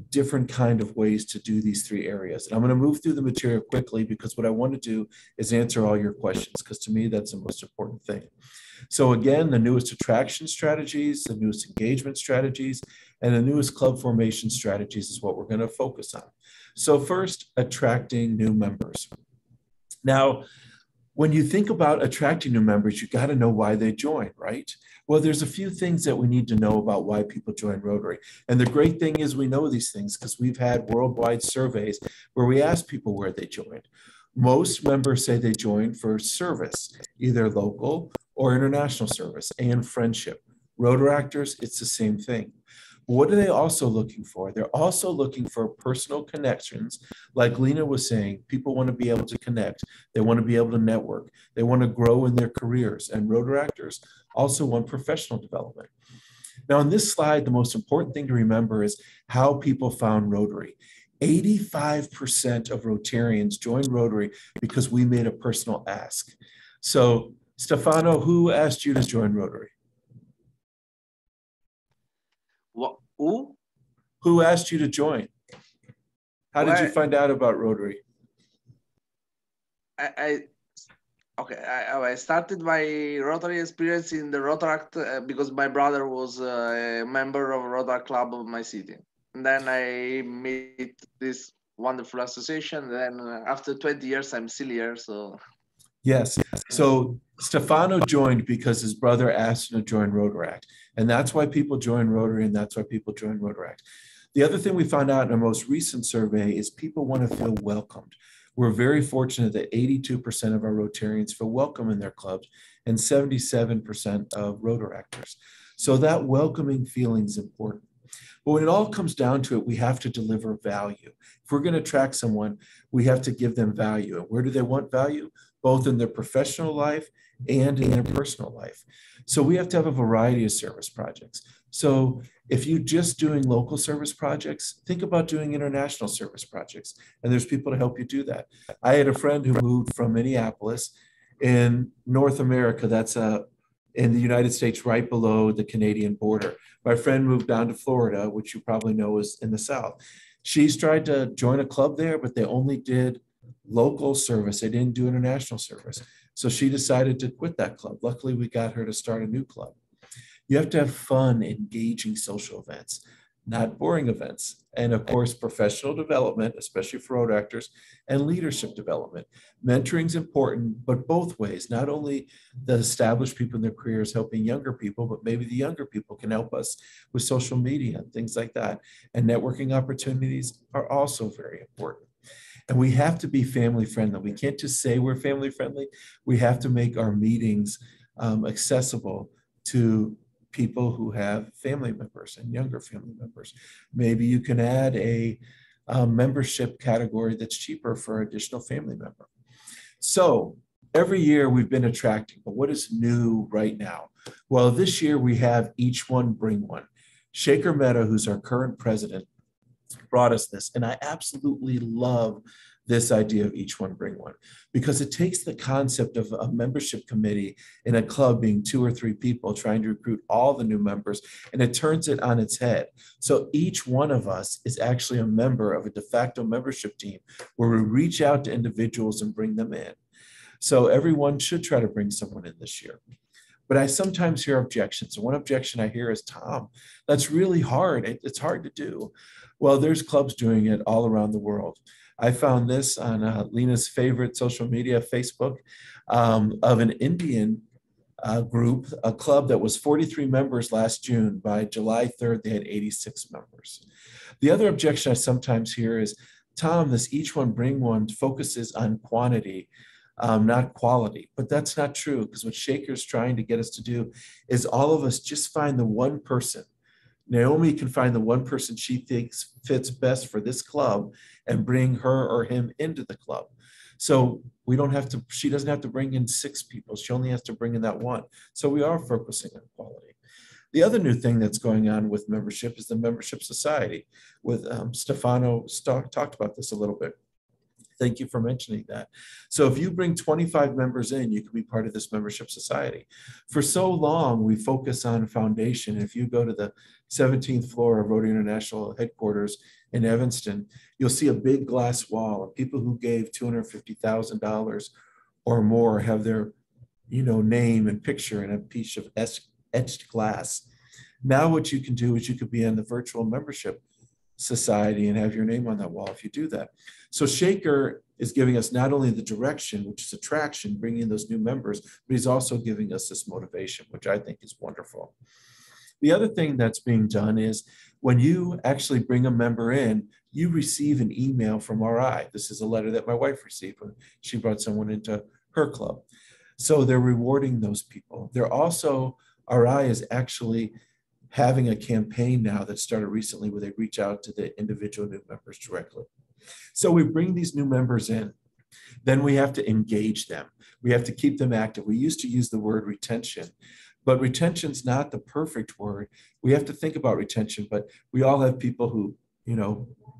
different kind of ways to do these 3 areas. And I'm going to move through the material quickly because what I want to do is answer all your questions, because to me, that's the most important thing. So again, the newest attraction strategies, the newest engagement strategies, and the newest club formation strategies is what we're going to focus on. So first, attracting new members. Now, when you think about attracting new members, you got to know why they join, right? Well, there's a few things that we need to know about why people join Rotary. And the great thing is we know these things because we've had worldwide surveys where we ask people where they joined. Most members say they joined for service, either local or international service, and friendship. Rotaractors, it's the same thing. What are they also looking for? They're also looking for personal connections. Like Lena was saying, people want to be able to connect. They want to be able to network. They want to grow in their careers. And Rotaractors also want professional development. Now, on this slide, the most important thing to remember is how people found Rotary. 85% of Rotarians joined Rotary because we made a personal ask. So, Stefano, who asked you to join Rotary? What, who? Who asked you to join? How did you find out about Rotary? I started my Rotary experience in the Rotaract because my brother was a member of Rotary Club of my city. And then I met this wonderful association. Then after 20 years, I'm still here. So yes. So Stefano joined because his brother asked him to join Rotaract. And that's why people join Rotary, and that's why people join Rotaract. The other thing we found out in our most recent survey is people want to feel welcomed. We're very fortunate that 82% of our Rotarians feel welcome in their clubs and 77% of Rotaractors. So that welcoming feeling is important. But when it all comes down to it, we have to deliver value. If we're going to attract someone, we have to give them value. And where do they want value? Both in their professional life and in their personal life. So we have to have a variety of service projects. So if you're just doing local service projects, think about doing international service projects. And there's people to help you do that. I had a friend who moved from Minneapolis in North America. That's in the United States, right below the Canadian border. My friend moved down to Florida, which you probably know is in the South. She's tried to join a club there, but they only did local service. They didn't do international service. So she decided to quit that club. Luckily, we got her to start a new club. You have to have fun, engaging social events, not boring events. And of course, professional development, especially for road actors, and leadership development. Mentoring is important, but both ways, not only the established people in their careers helping younger people, but maybe the younger people can help us with social media and things like that. And networking opportunities are also very important. And we have to be family friendly. We can't just say we're family friendly. We have to make our meetings accessible to people who have family members and younger family members. Maybe you can add a membership category that's cheaper for an additional family member. So every year we've been attracting, but what is new right now? Well, this year we have Each One Bring One. Shaker Mehta, who's our current president, brought us this. And I absolutely love this idea of Each One Bring One, because it takes the concept of a membership committee in a club being 2 or 3 people trying to recruit all the new members, and it turns it on its head. So each one of us is actually a member of a de facto membership team where we reach out to individuals and bring them in. So everyone should try to bring someone in this year. But I sometimes hear objections. One objection I hear is, Tom, that's really hard. It's hard to do. Well, there's clubs doing it all around the world. I found this on Lena's favorite social media, Facebook, of an Indian group, a club that was 43 members last June. By July 3rd, they had 86 members. The other objection I sometimes hear is, Tom, this each one bring one focuses on quantity, not quality. But that's not true, because what Shaker's trying to get us to do is all of us just find the one person. Naomi can find the one person she thinks fits best for this club and bring her or him into the club. So we don't have to, she doesn't have to bring in 6 people. She only has to bring in that one. So we are focusing on quality. The other new thing that's going on with membership is the membership society. With Stefano talked about this a little bit. Thank you for mentioning that. So if you bring 25 members in, you can be part of this membership society. For so long, we focus on foundation. If you go to the 17th floor of Rotary International headquarters in Evanston, you'll see a big glass wall of people who gave $250,000 or more have their, name and picture in a piece of etched glass. Now what you can do is you could be in the virtual membership society and have your name on that wall if you do that. So Shaker is giving us not only the direction, which is attraction, bringing in those new members, but he's also giving us this motivation, which I think is wonderful. The other thing that's being done is when you actually bring a member in, you receive an email from RI. This is a letter that my wife received when she brought someone into her club. So they're rewarding those people. They're also, RI is actually having a campaign now that started recently where they reach out to the individual new members directly. So we bring these new members in, then we have to engage them. We have to keep them active. We used to use the word retention, but retention's not the perfect word. We have to think about retention, but we all have people who,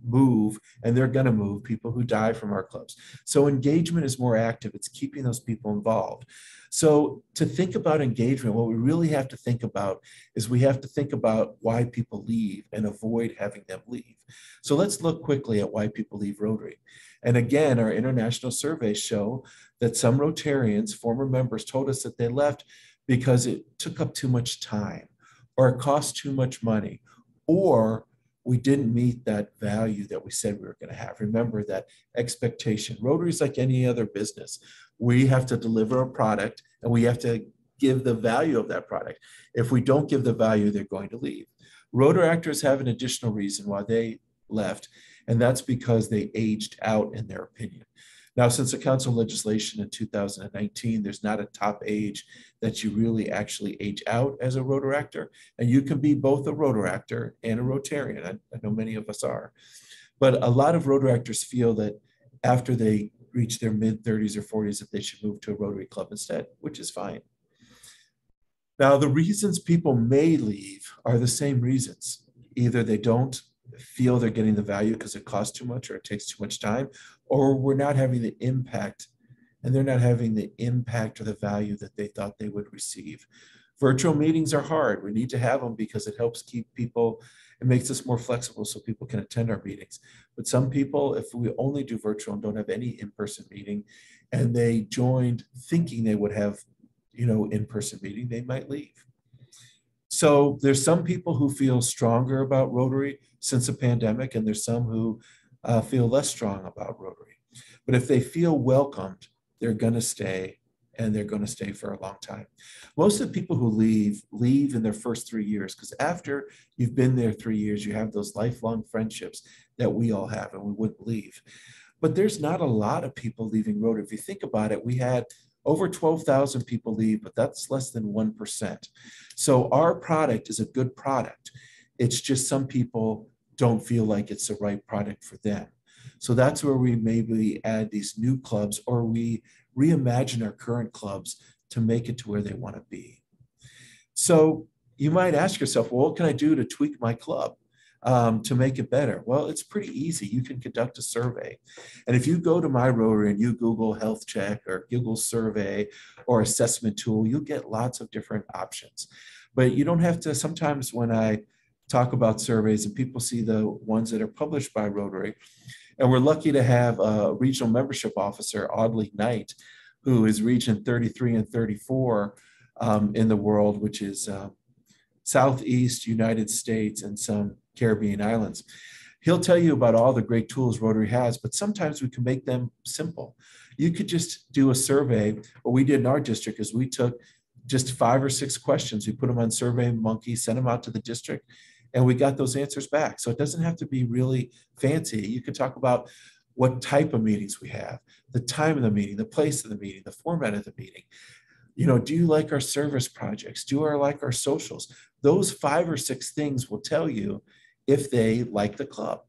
move, and they're gonna move, people who die from our clubs. So engagement is more active. It's keeping those people involved. So to think about engagement, what we really have to think about is we have to think about why people leave and avoid having them leave. So let's look quickly at why people leave Rotary. And again, our international surveys show that some Rotarians, former members, told us that they left because it took up too much time, or it cost too much money, or we didn't meet that value that we said we were going to have. Remember that expectation. Rotary is like any other business. We have to deliver a product and we have to give the value of that product. If we don't give the value, they're going to leave. Rotaractors have an additional reason why they left, and that's because they aged out in their opinion. Now, since the council legislation in 2019, there's not a top age that you really actually age out as a Rotaractor, and you can be both a Rotaractor and a Rotarian. I know many of us are. But a lot of Rotaractors feel that after they reach their mid-30s or 40s that they should move to a Rotary Club instead, which is fine. Now, the reasons people may leave are the same reasons. Either they don't feel they're getting the value because it costs too much or it takes too much time, or we're not having the impact, and they're not having the impact or the value that they thought they would receive. Virtual meetings are hard. We need to have them because it helps keep people, it makes us more flexible so people can attend our meetings. But some people, if we only do virtual and don't have any in-person meeting, and they joined thinking they would have, in-person meeting, they might leave. So there's some people who feel stronger about Rotary since the pandemic, and there's some who feel less strong about Rotary. But if they feel welcomed, they're going to stay, and they're going to stay for a long time. Most of the people who leave in their first 3 years, because after you've been there 3 years, you have those lifelong friendships that we all have, and we wouldn't leave. But there's not a lot of people leaving Rotary. If you think about it, we had over 12,000 people leave, but that's less than 1%. So our product is a good product. It's just some people don't feel like it's the right product for them. So that's where we maybe add these new clubs, or we reimagine our current clubs to make it to where they want to be. So you might ask yourself, well, what can I do to tweak my club to make it better? Well, it's pretty easy. You can conduct a survey. And if you go to My Rotary and you Google health check or Google survey or assessment tool, you'll get lots of different options. But you don't have to, sometimes when I talk about surveys and people see the ones that are published by Rotary, and we're lucky to have a regional membership officer, Audley Knight, who is region 33 and 34 in the world, which is Southeast United States and some Caribbean islands. He'll tell you about all the great tools Rotary has, but sometimes we can make them simple. You could just do a survey. What we did in our district is we took just 5 or 6 questions. We put them on SurveyMonkey, sent them out to the district, And we got those answers back. So it doesn't have to be really fancy. You can talk about what type of meetings we have, the time of the meeting, the place of the meeting, the format of the meeting. You know, do you like our service projects? Do you like our socials? Those 5 or 6 things will tell you if they like the club.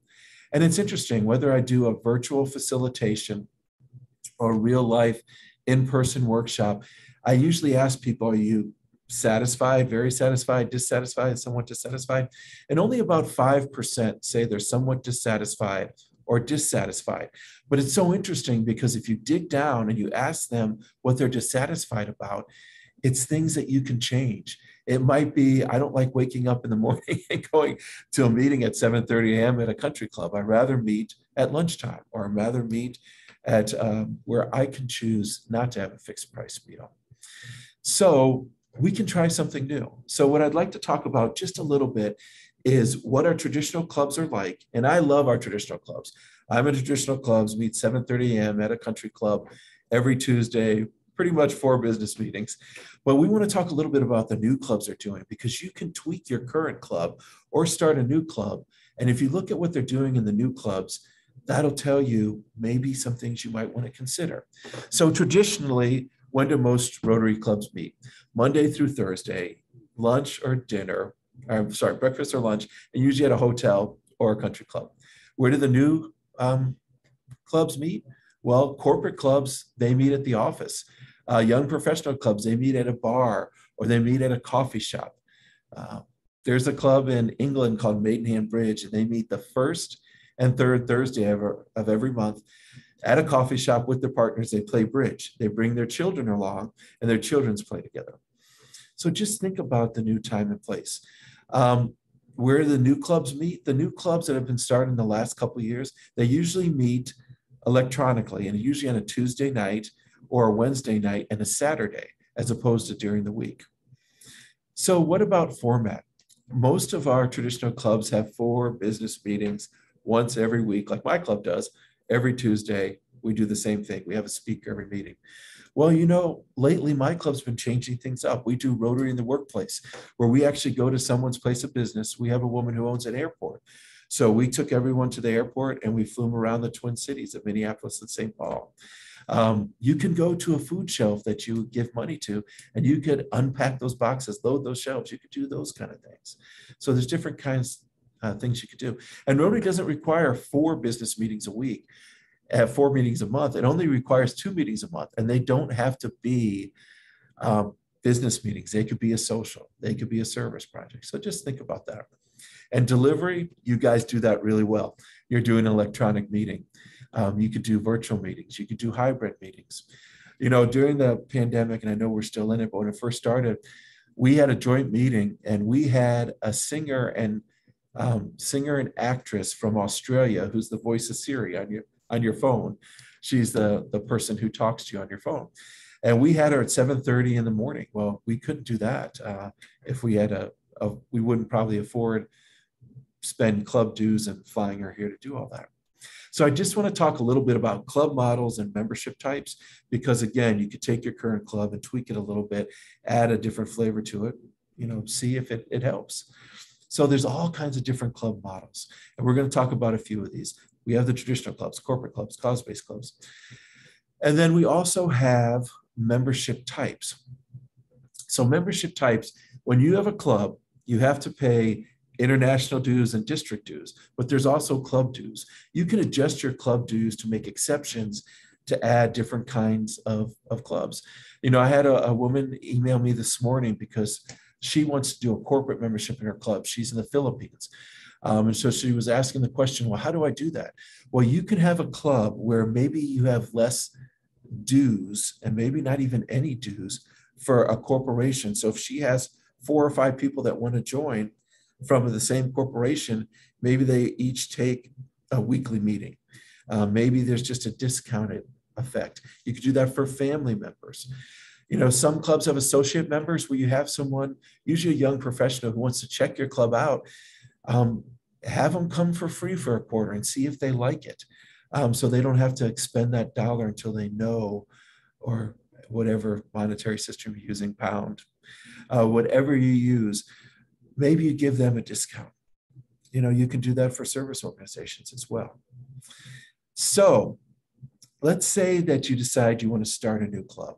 And it's interesting, whether I do a virtual facilitation or real life in-person workshop, I usually ask people, are you satisfied, very satisfied, dissatisfied, somewhat dissatisfied? And only about 5% say they're somewhat dissatisfied or dissatisfied. But it's so interesting because if you dig down and you ask them what they're dissatisfied about, it's things that you can change. It might be, I don't like waking up in the morning and going to a meeting at 7:30 a.m. at a country club. I'd rather meet at lunchtime, or I'd rather meet at where I can choose not to have a fixed price meal. So we can try something new. So what I'd like to talk about just a little bit is what our traditional clubs are like. And I love our traditional clubs. I'm in traditional clubs, meet 7:30 a.m. at a country club every Tuesday, pretty much 4 business meetings. But we want to talk a little bit about the new clubs they're doing, because you can tweak your current club or start a new club. And if you look at what they're doing in the new clubs, that'll tell you maybe some things you might want to consider. So traditionally, when do most Rotary clubs meet? Monday through Thursday, lunch or dinner, breakfast or lunch, and usually at a hotel or a country club. Where do the new clubs meet? Well, corporate clubs, they meet at the office. Young professional clubs, they meet at a bar or they meet at a coffee shop. There's a club in England called Maidenham Bridge, and they meet the first and third Thursday of every month at a coffee shop with their partners. They play bridge. They bring their children along, and their children's play together. So just think about the new time and place. Where the new clubs meet, the new clubs that have been started in the last couple of years, they usually meet electronically, and usually on a Tuesday night or a Wednesday night and a Saturday, as opposed to during the week. So what about format? Most of our traditional clubs have 4 business meetings once every week, like my club does. Every Tuesday, we do the same thing. We have a speaker every meeting. Well, you know, lately my club's been changing things up. We do Rotary in the workplace, where we actually go to someone's place of business. We have a woman who owns an airport. So we took everyone to the airport and we flew them around the Twin Cities of Minneapolis and St. Paul. You can go to a food shelf that you give money to, and you could unpack those boxes, load those shelves. You could do those kind of things. So there's different kinds of things you could do. And Rotary doesn't require 4 business meetings a week, 4 meetings a month. It only requires 2 meetings a month, and they don't have to be business meetings. They could be a social. They could be a service project. So just think about that. And delivery, you guys do that really well. You're doing an electronic meeting. You could do virtual meetings. You could do hybrid meetings. You know, during the pandemic, and I know we're still in it, but when it first started, we had a joint meeting, and we had a singer and actress from Australia who's the voice of Siri on your phone. She's the person who talks to you on your phone. And we had her at 7:30 in the morning. Well, we couldn't do that if we had we wouldn't probably afford spend club dues and flying her here to do all that. So I just want to talk a little bit about club models and membership types, because again, you could take your current club and tweak it a little bit, add a different flavor to it, you know, see if it helps. So there's all kinds of different club models, and we're going to talk about a few of these. We have the traditional clubs, corporate clubs, cause-based clubs. And then we also have membership types. So membership types, when you have a club, you have to pay international dues and district dues, but there's also club dues. You can adjust your club dues to make exceptions to add different kinds of clubs. You know, I had a woman email me this morning because she wants to do a corporate membership in her club. She's in the Philippines. And so she was asking the question, well, how do I do that? Well, you can have a club where maybe you have less dues and maybe not even any dues for a corporation. So if she has 4 or 5 people that want to join from the same corporation, maybe they each take a weekly meeting. Maybe there's just a discounted effect. You could do that for family members. You know, some clubs have associate members where you have someone, usually a young professional, who wants to check your club out. Have them come for free for a quarter and see if they like it. So they don't have to expend that dollar until they know, or whatever monetary system you're using, pound, whatever you use, maybe you give them a discount. you can do that for service organizations as well. So let's say that you decide you want to start a new club.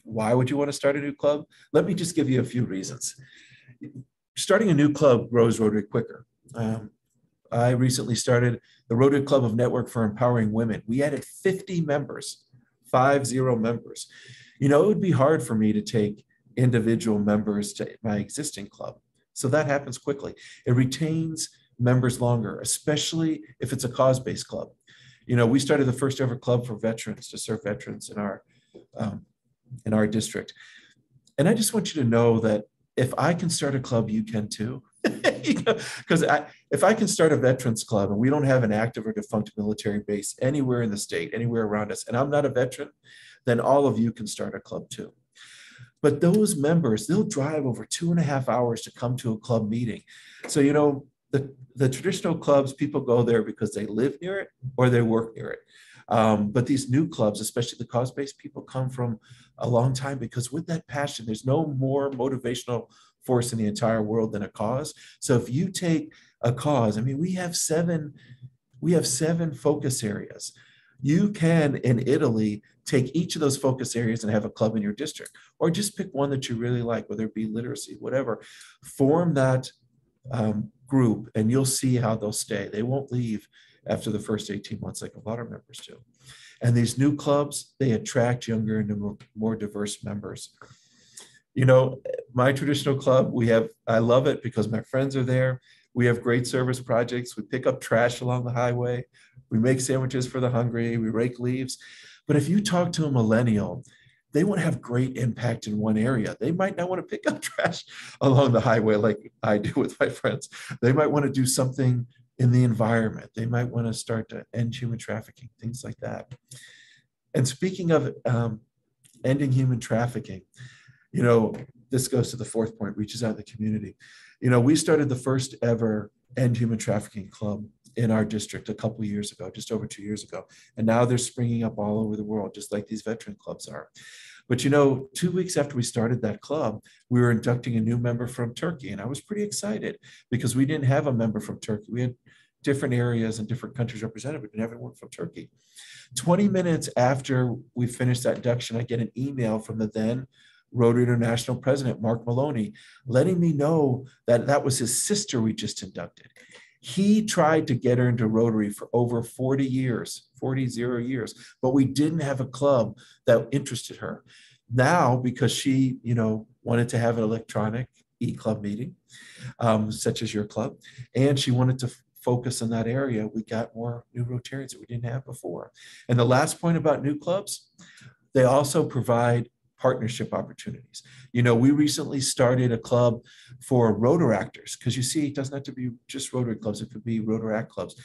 Why would you want to start a new club? Let me just give you a few reasons. Starting a new club grows Rotary quicker. I recently started the Rotary Club of Network for Empowering Women. We added 50 members, 50 members. It would be hard for me to take individual members to my existing club. So that happens quickly. It retains members longer, especially if it's a cause-based club. We started the first ever club for veterans to serve veterans in our district. And I just want you to know that if I can start a club, you can too. Because if I can start a veterans club and we don't have an active or defunct military base anywhere in the state, anywhere around us, and I'm not a veteran, then all of you can start a club too. But those members, they'll drive over 2.5 hours to come to a club meeting. So, the traditional clubs, people go there because they live near it or they work near it. But these new clubs, especially the cause-based, people come from a long time because with that passion, there's no more motivational force in the entire world than a cause. So if you take a cause, we have seven focus areas. You can, in Italy, take each of those focus areas and have a club in your district, or just pick one that you really like, whether it be literacy, whatever. Form that group and you'll see how they'll stay. They won't leave after the first 18 months like a lot of members do. And these new clubs, they attract younger and more diverse members. My traditional club, I love it because my friends are there. We have great service projects. We pick up trash along the highway. We make sandwiches for the hungry. We rake leaves. But if you talk to a millennial, they want to have great impact in one area. They might not want to pick up trash along the highway like I do with my friends. They might want to do something in the environment. They might want to start to end human trafficking, things like that. And speaking of ending human trafficking, this goes to the fourth point, reaches out in the community. We started the first ever End Human Trafficking Club in our district a couple of years ago, just over 2 years ago. And now they're springing up all over the world, just like these veteran clubs are. But 2 weeks after we started that club, we were inducting a new member from Turkey. And I was pretty excited because we didn't have a member from Turkey. We had different areas and different countries represented, but we didn't have anyone from Turkey. 20 minutes after we finished that induction, I get an email from the then Rotary International President, Mark Maddaloni, letting me know that that was his sister we just inducted. He tried to get her into Rotary for over 40 years, but we didn't have a club that interested her. Now, because she, wanted to have an electronic eClub meeting, such as your club, and she wanted to focus on that area, we got more new Rotarians that we didn't have before. And the last point about new clubs, they also provide partnership opportunities. We recently started a club for Rotaractors, because it doesn't have to be just Rotary clubs, it could be Rotaract clubs.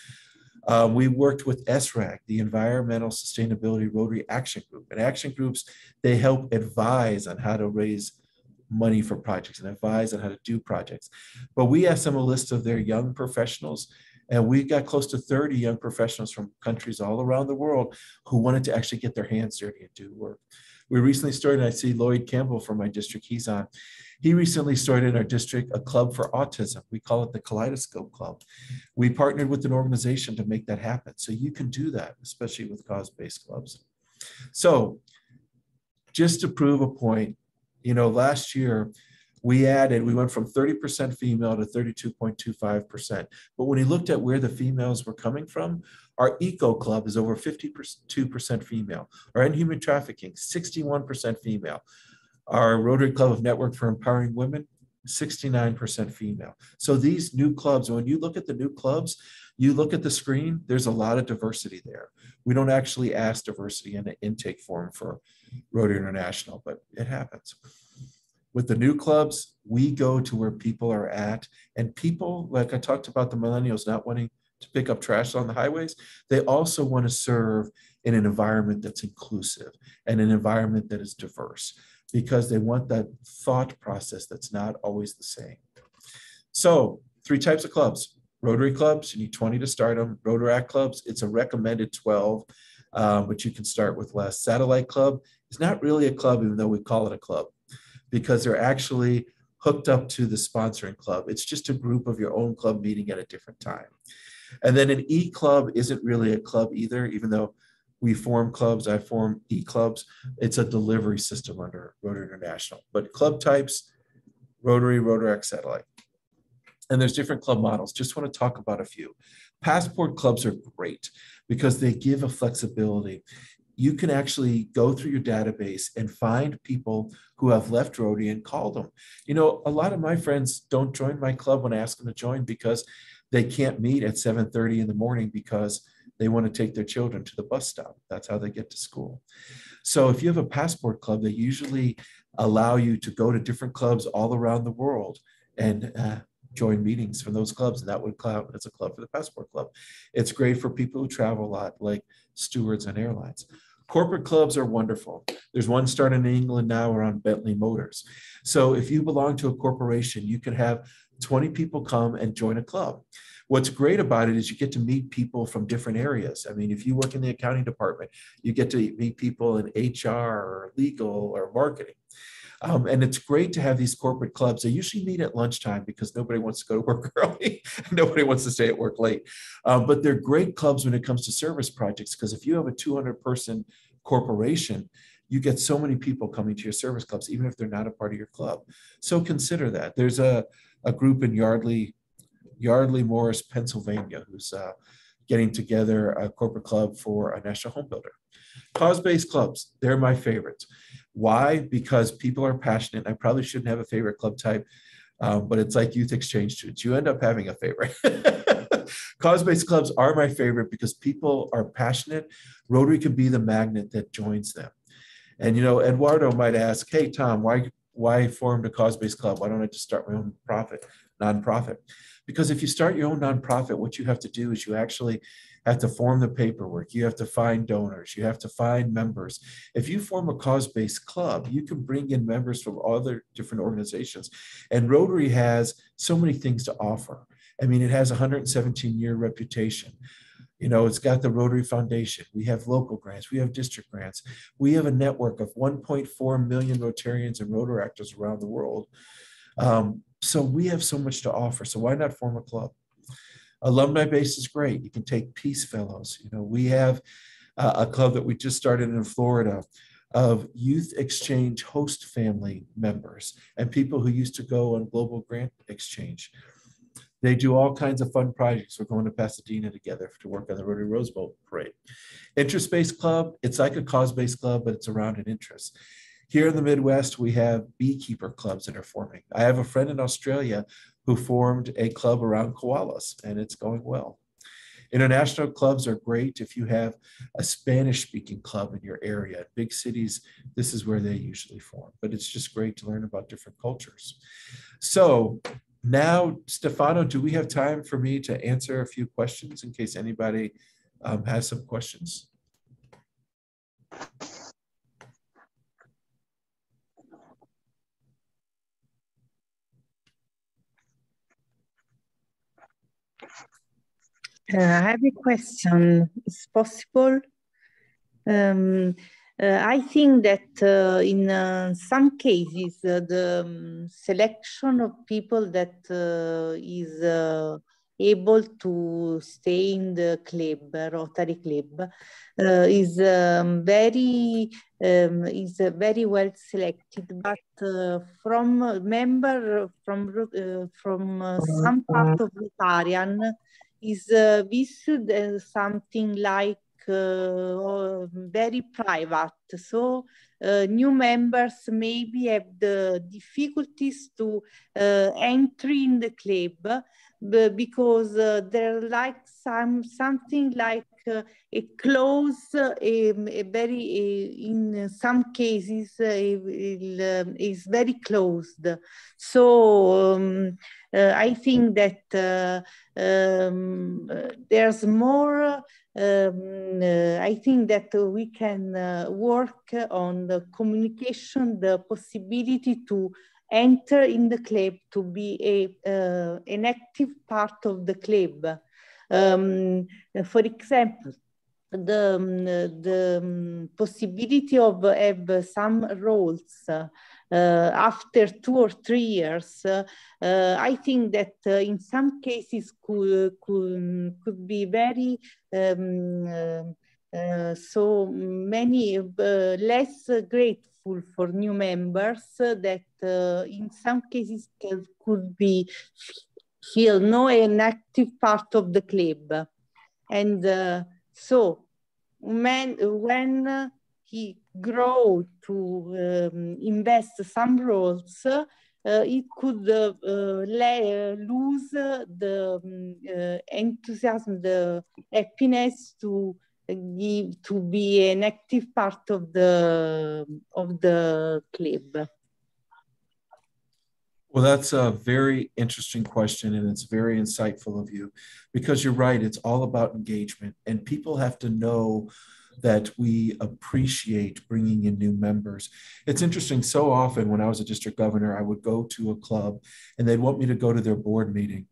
We worked with ESRAG, the Environmental Sustainability Rotary Action Group. And action groups, they help advise on how to raise money for projects and advise on how to do projects. But we asked them a list of their young professionals, and we got close to 30 young professionals from countries all around the world who wanted to actually get their hands dirty and do work. We recently started, I see Lloyd Campbell from my district, he's on. He recently started in our district a club for autism. We call it the Kaleidoscope Club. We partnered with an organization to make that happen. So you can do that, especially with cause-based clubs. So just to prove a point, last year we went from 30% female to 32.25%. But when he looked at where the females were coming from, our Eco Club is over 52% female. Our End Human Trafficking, 61% female. Our Rotary Club of Network for Empowering Women, 69% female. So these new clubs, when you look at the new clubs, you look at the screen, there's a lot of diversity there. We don't actually ask diversity in an intake form for Rotary International, but it happens. With the new clubs, we go to where people are at, and people, like I talked about the millennials not wanting to pick up trash on the highways, they also want to serve in an environment that's inclusive and an environment that is diverse, because they want that thought process that's not always the same. So 3 types of clubs. Rotary clubs, you need 20 to start them. Rotaract clubs, it's a recommended 12, but you can start with less. Satellite club is not really a club, even though we call it a club, because they're actually hooked up to the sponsoring club. It's just a group of your own club meeting at a different time. And then an eClub isn't really a club either, even though we form clubs, I form eClubs. It's a delivery system under Rotary International. But club types, Rotary, Rotaract, Satellite. And there's different club models. Just want to talk about a few. Passport clubs are great because they give a flexibility. You can actually go through your database and find people who have left Rotary and call them. You know, a lot of my friends don't join my club when I ask them to join because they can't meet at 7:30 in the morning because they want to take their children to the bus stop. That's how they get to school. So if you have a passport club, they usually allow you to go to different clubs all around the world and join meetings from those clubs. And that would count as a club for the passport club. It's great for people who travel a lot, like stewards on airlines. Corporate clubs are wonderful. There's one starting in England now around Bentley Motors. So if you belong to a corporation, you can have 20 people come and join a club. What's great about it is you get to meet people from different areas. I mean, if you work in the accounting department, you get to meet people in HR or legal or marketing. And it's great to have these corporate clubs. They usually meet at lunchtime because nobody wants to go to work early. Nobody wants to stay at work late. But they're great clubs when it comes to service projects, because if you have a 200-person corporation, you get so many people coming to your service clubs, even if they're not a part of your club. So consider that. There's a group in Yardley, Morris, Pennsylvania, who's getting together a corporate club for a national home builder. Cause-based clubs, they're my favorites. Why? Because people are passionate. I probably shouldn't have a favorite club type, but it's like youth exchange students. You end up having a favorite. Cause-based clubs are my favorite because people are passionate. Rotary could be the magnet that joins them. And, you know, Eduardo might ask, hey, Tom, why formed a cause-based club? Why don't I just start my own nonprofit? Because if you start your own nonprofit, what you have to do is you actually have to form the paperwork. You have to find donors. You have to find members. If you form a cause-based club, you can bring in members from other different organizations. And Rotary has so many things to offer. I mean, it has a 117-year reputation. You know, it's got the Rotary Foundation. We have local grants. We have district grants. We have a network of 1.4 million Rotarians and Rotaractors around the world. So we have so much to offer. So why not form a club? Alumni base is great. You can take Peace Fellows. You know, we have a club that we just started in Florida of youth exchange host family members and people who used to go on global grant exchange. They do all kinds of fun projects. We're going to Pasadena together to work on the Rotary Rose Bowl Parade. Interest-based club, it's like a cause-based club, but it's around an interest. Here in the Midwest, we have beekeeper clubs that are forming. I have a friend in Australia who formed a club around koalas, and it's going well. International clubs are great if you have a Spanish-speaking club in your area. Big cities, this is where they usually form, but it's just great to learn about different cultures. So now, Stefano, do we have time for me to answer a few questions in case anybody has some questions? I have a question. Is possible? I think that in some cases, the selection of people that is able to stay in the club, Rotary Club, is very well selected. But from member from some part of Rotarian is viewed as something like very private. So new members maybe have the difficulties to enter in the club because they're like something like a close, a very, in some cases, is very closed. So I think that there's more. I think that we can work on the communication, the possibility to enter in the club, to be an active part of the club. For example, the possibility of have some roles after 2 or 3 years, I think that in some cases could be very so many less grateful for new members that in some cases could be feel no an active part of the club. And so when he grow to invest some roles, it could lose the enthusiasm, the happiness to be an active part of the club. Well, that's a very interesting question, and it's very insightful of you, because you're right, it's all about engagement, and people have to know that we appreciate bringing in new members. It's interesting, so often when I was a district governor, I would go to a club and they'd want me to go to their board meeting.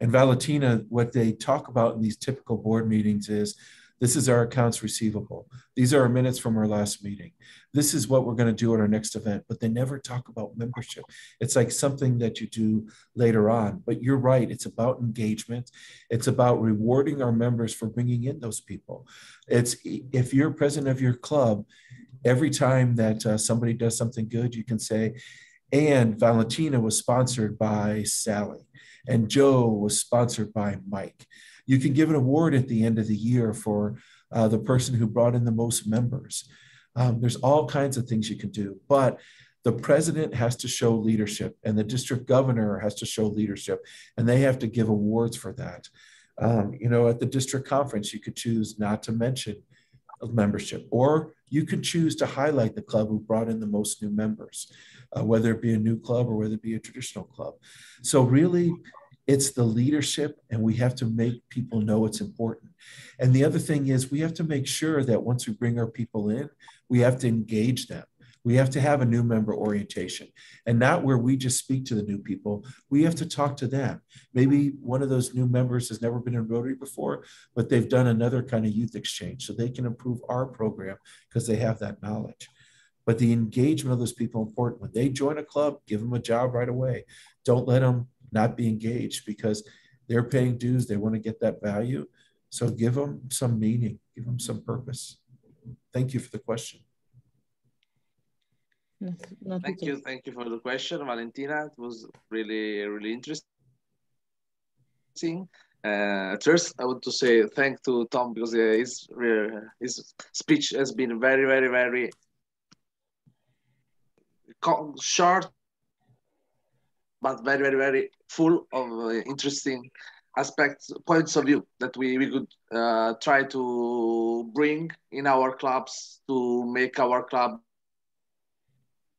And Valentina, what they talk about in these typical board meetings is, this is our accounts receivable. These are our minutes from our last meeting. This is what we're going to do at our next event, but they never talk about membership. It's like something that you do later on, but you're right. It's about engagement. It's about rewarding our members for bringing in those people. It's, if you're president of your club, every time that somebody does something good, you can say, and Valentina was sponsored by Sally, and Joe was sponsored by Mike. You can give an award at the end of the year for the person who brought in the most members. There's all kinds of things you can do, but the president has to show leadership, and the district governor has to show leadership, and they have to give awards for that. You know, at the district conference, you could choose not to mention membership, or you could choose to highlight the club who brought in the most new members, whether it be a new club or whether it be a traditional club. So really, it's the leadership, and we have to make people know it's important. And the other thing is, we have to make sure that once we bring our people in, we have to engage them. We have to have a new member orientation, and not where we just speak to the new people. We have to talk to them. Maybe one of those new members has never been in Rotary before, but they've done another kind of youth exchange, so they can improve our program because they have that knowledge. But the engagement of those people is important. When they join a club, give them a job right away. Don't let them not be engaged, because they're paying dues. They want to get that value. So give them some meaning, give them some purpose. Thank you for the question. Thank you for the question, Valentina. It was really, really interesting. At first, I want to say thank to Tom, because his speech has been very, very, very short, but very, very, very full of interesting aspects, points of view that we could try to bring in our clubs to make our club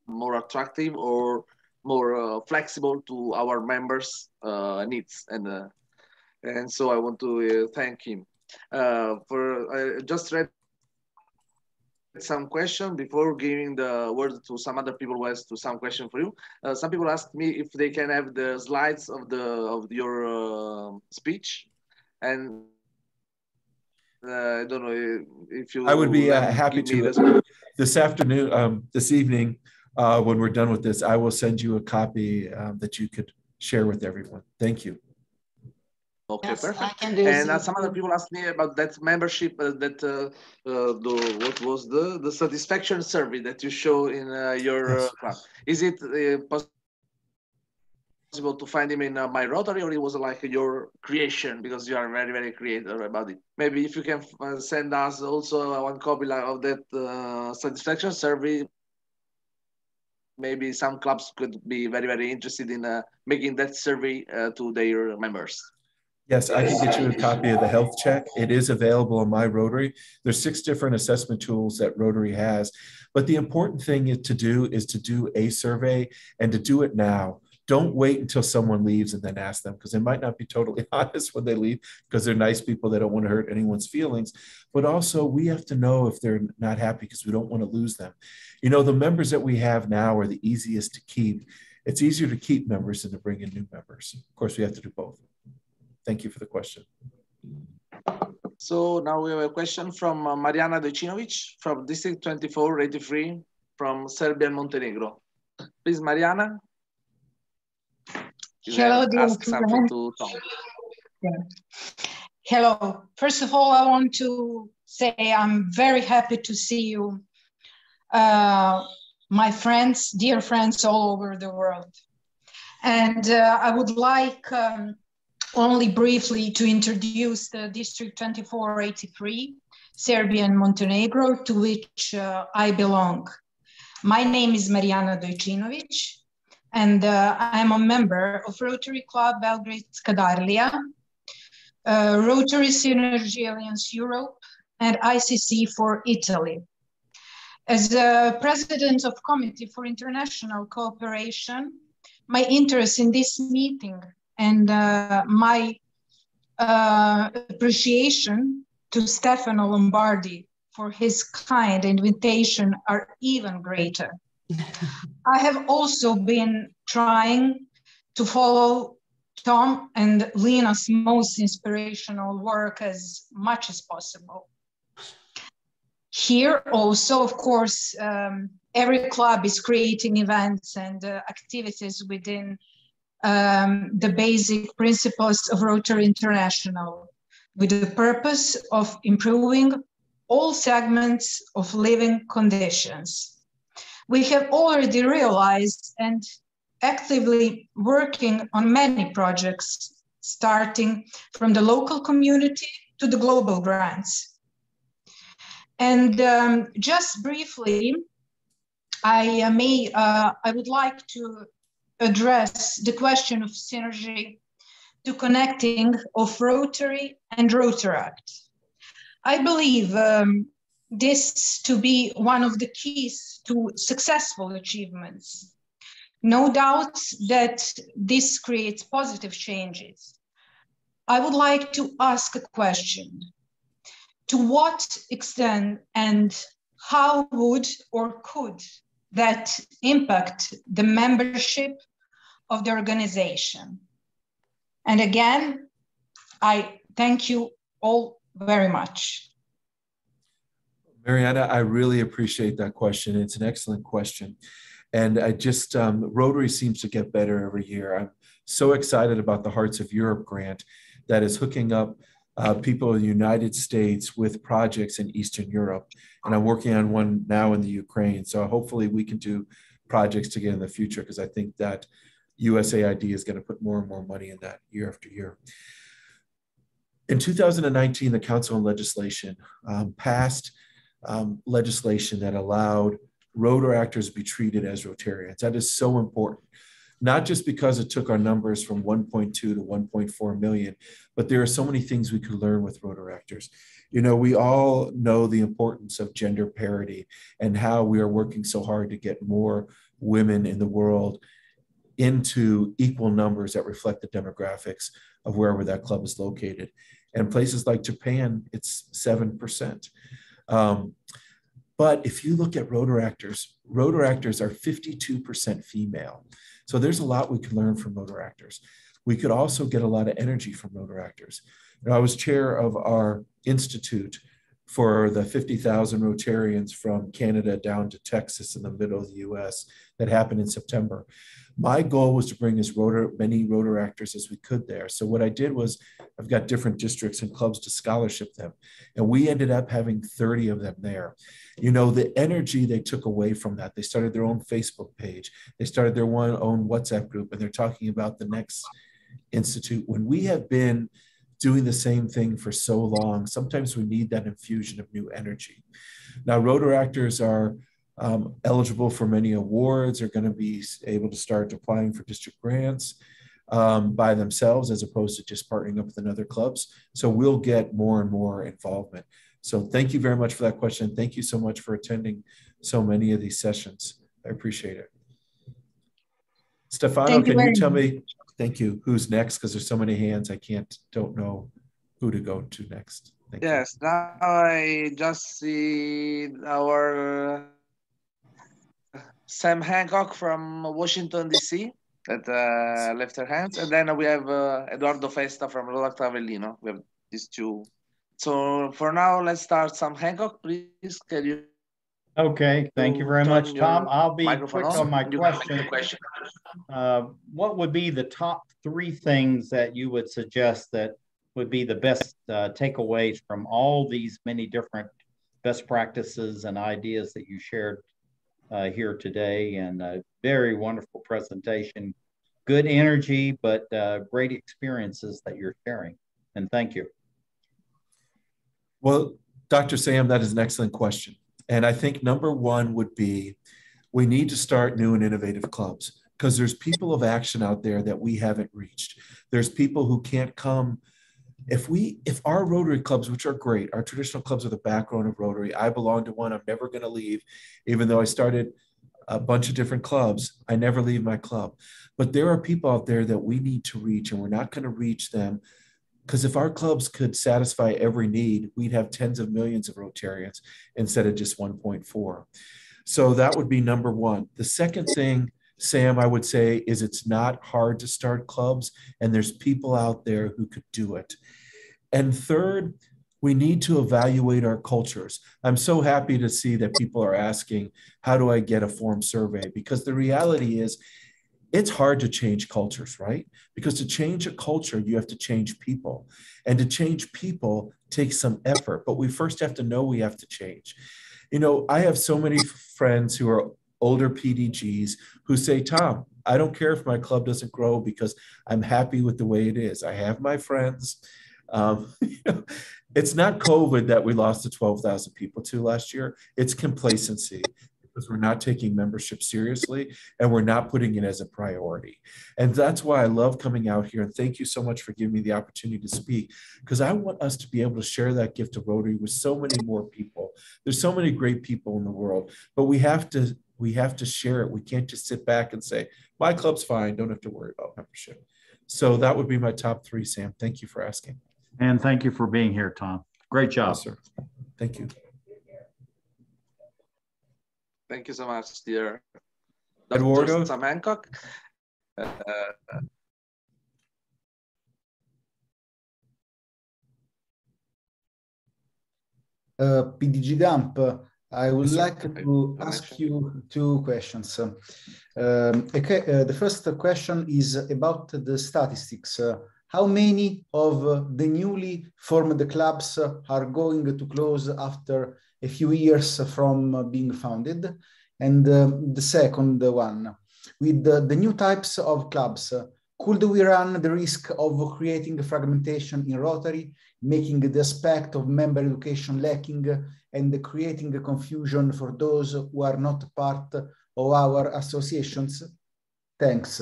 more attractive or more flexible to our members' needs. And so I want to thank him. I just read some question before giving the word to some other people who has some question for you. Some people asked me if they can have the slides of your speech, and I don't know if you. I would be happy to this afternoon, this evening, when we're done with this. I will send you a copy that you could share with everyone. Thank you. Okay, yes, I perfect. can do And some other people asked me about that membership, what was the satisfaction survey that you show in your club? Is it possible to find him in My Rotary, or it was like your creation, because you are very, very creative about it? Maybe if you can send us also one copy of that satisfaction survey, maybe some clubs could be very, very interested in making that survey to their members. Yes, I can get you a copy of the health check. It is available on My Rotary. There's 6 different assessment tools that Rotary has. But the important thing is to do a survey, and to do it now. Don't wait until someone leaves and then ask them, because they might not be totally honest when they leave, because they're nice people. They don't want to hurt anyone's feelings. But also, we have to know if they're not happy, because we don't want to lose them. You know, the members that we have now are the easiest to keep. It's easier to keep members than to bring in new members. Of course, we have to do both. Thank you for the question. So now we have a question from Mariana Dojcinovic from District 24, 83, from Serbia and Montenegro. Please, Mariana. Hello, dear ask something friend. to Tom. Yeah. Hello. First of all, I want to say I'm very happy to see you, my friends, dear friends all over the world. And I would like only briefly to introduce the District 2483, Serbia and Montenegro, to which I belong. My name is Marijana Dojčinović, and I'm a member of Rotary Club Belgrade Skadarlija, Rotary Synergy Alliance Europe, and ICC for Italy. As a president of Committee for International Cooperation, my interest in this meeting and my appreciation to Stefano Lombardi for his kind invitation are even greater. I have also been trying to follow Tom and Lena's most inspirational work as much as possible. Here also, of course, every club is creating events and activities within the basic principles of Rotary International, with the purpose of improving all segments of living conditions. We have already realized and actively working on many projects, starting from the local community to the global grants. And just briefly, I would like to address the question of synergy to connecting of Rotary and Rotaract. I believe this to be one of the keys to successful achievements. No doubt that this creates positive changes. I would like to ask a question. To what extent and how would or could that impact the membership of the organization? And again, I thank you all very much. Mariana, I really appreciate that question. It's an excellent question. And I just, Rotary seems to get better every year. I'm so excited about the Hearts of Europe grant that is hooking up people in the United States with projects in Eastern Europe. And I'm working on one now in the Ukraine. So hopefully we can do projects together in the future, because I think that USAID is going to put more and more money in that year after year. In 2019, the Council on Legislation passed legislation that allowed Rotaractors to be treated as Rotarians. That is so important, not just because it took our numbers from 1.2 to 1.4 million, but there are so many things we could learn with Rotaractors. You know, we all know the importance of gender parity and how we are working so hard to get more women in the world into equal numbers that reflect the demographics of wherever that club is located. And places like Japan, it's 7%. But if you look at Rotaractors are 52% female. So there's a lot we can learn from Rotaractors. We could also get a lot of energy from Rotaractors. You know, I was chair of our institute for the 50,000 Rotarians from Canada down to Texas in the middle of the US that happened in September. My goal was to bring as many Rotaractors as we could there. So what I did was, I've got different districts and clubs to scholarship them. And we ended up having 30 of them there. You know, the energy they took away from that, they started their own Facebook page. They started their own WhatsApp group, and they're talking about the next institute. When we have been doing the same thing for so long, sometimes we need that infusion of new energy. Now, Rotaractors are eligible for many awards, are going to be able to start applying for district grants by themselves, as opposed to just partnering up with another clubs. So we'll get more and more involvement. So thank you very much for that question. Thank you so much for attending so many of these sessions. I appreciate it. Stefano, can you tell me, thank you, who's next? Because there's so many hands, I don't know who to go to next. Thank you. Now I just see our Sam Hancock from Washington, D.C. that left her hands. And then we have Eduardo Festa from Rotaract Avellino. We have these two. So for now, let's start. Sam Hancock, please. Can you Okay, thank you very much, Tom. I'll be quick on my question. What would be the top 3 things that you would suggest that would be the best takeaways from all these many different best practices and ideas that you shared here today? And a very wonderful presentation, good energy, but great experiences that you're sharing. And thank you. Well, Dr. Sam, that is an excellent question. And I think number 1 would be, we need to start new and innovative clubs, because there's people of action out there that we haven't reached. There's people who can't come. If our Rotary clubs, which are great, our traditional clubs are the backbone of Rotary. I belong to one. I'm never going to leave. Even though I started a bunch of different clubs, I never leave my club. But there are people out there that we need to reach, and we're not going to reach them. Because if our clubs could satisfy every need, we'd have tens of millions of Rotarians instead of just 1.4. So that would be number 1. The second thing, Sam, I would say, is it's not hard to start clubs, and there's people out there who could do it. And third, we need to evaluate our cultures. I'm so happy to see that people are asking, how do I get a form survey? Because the reality is, it's hard to change cultures, right? Because to change a culture, you have to change people. And to change people takes some effort, but we first have to know we have to change. You know, I have so many friends who are older PDGs who say, Tom, I don't care if my club doesn't grow because I'm happy with the way it is. I have my friends. You know, it's not COVID that we lost the 12,000 people to last year. It's complacency, because we're not taking membership seriously and we're not putting it as a priority. And that's why I love coming out here. And thank you so much for giving me the opportunity to speak, because I want us to be able to share that gift of Rotary with so many more people. There's so many great people in the world, but we have to share it. We can't just sit back and say, my club's fine, don't have to worry about membership. So that would be my top 3, Sam. Thank you for asking. And thank you for being here, Tom. Great job. Yes, sir. Thank you. Thank you so much, dear Eduardo? Dr. Sam Hancock. PDG Gump, I would Yes, like to ask you 2 questions. The first question is about the statistics. How many of the newly formed clubs are going to close after a few years from being founded? And the second one, with the new types of clubs, could we run the risk of creating fragmentation in Rotary, making the aspect of member education lacking, and creating a confusion for those who are not part of our associations? Thanks.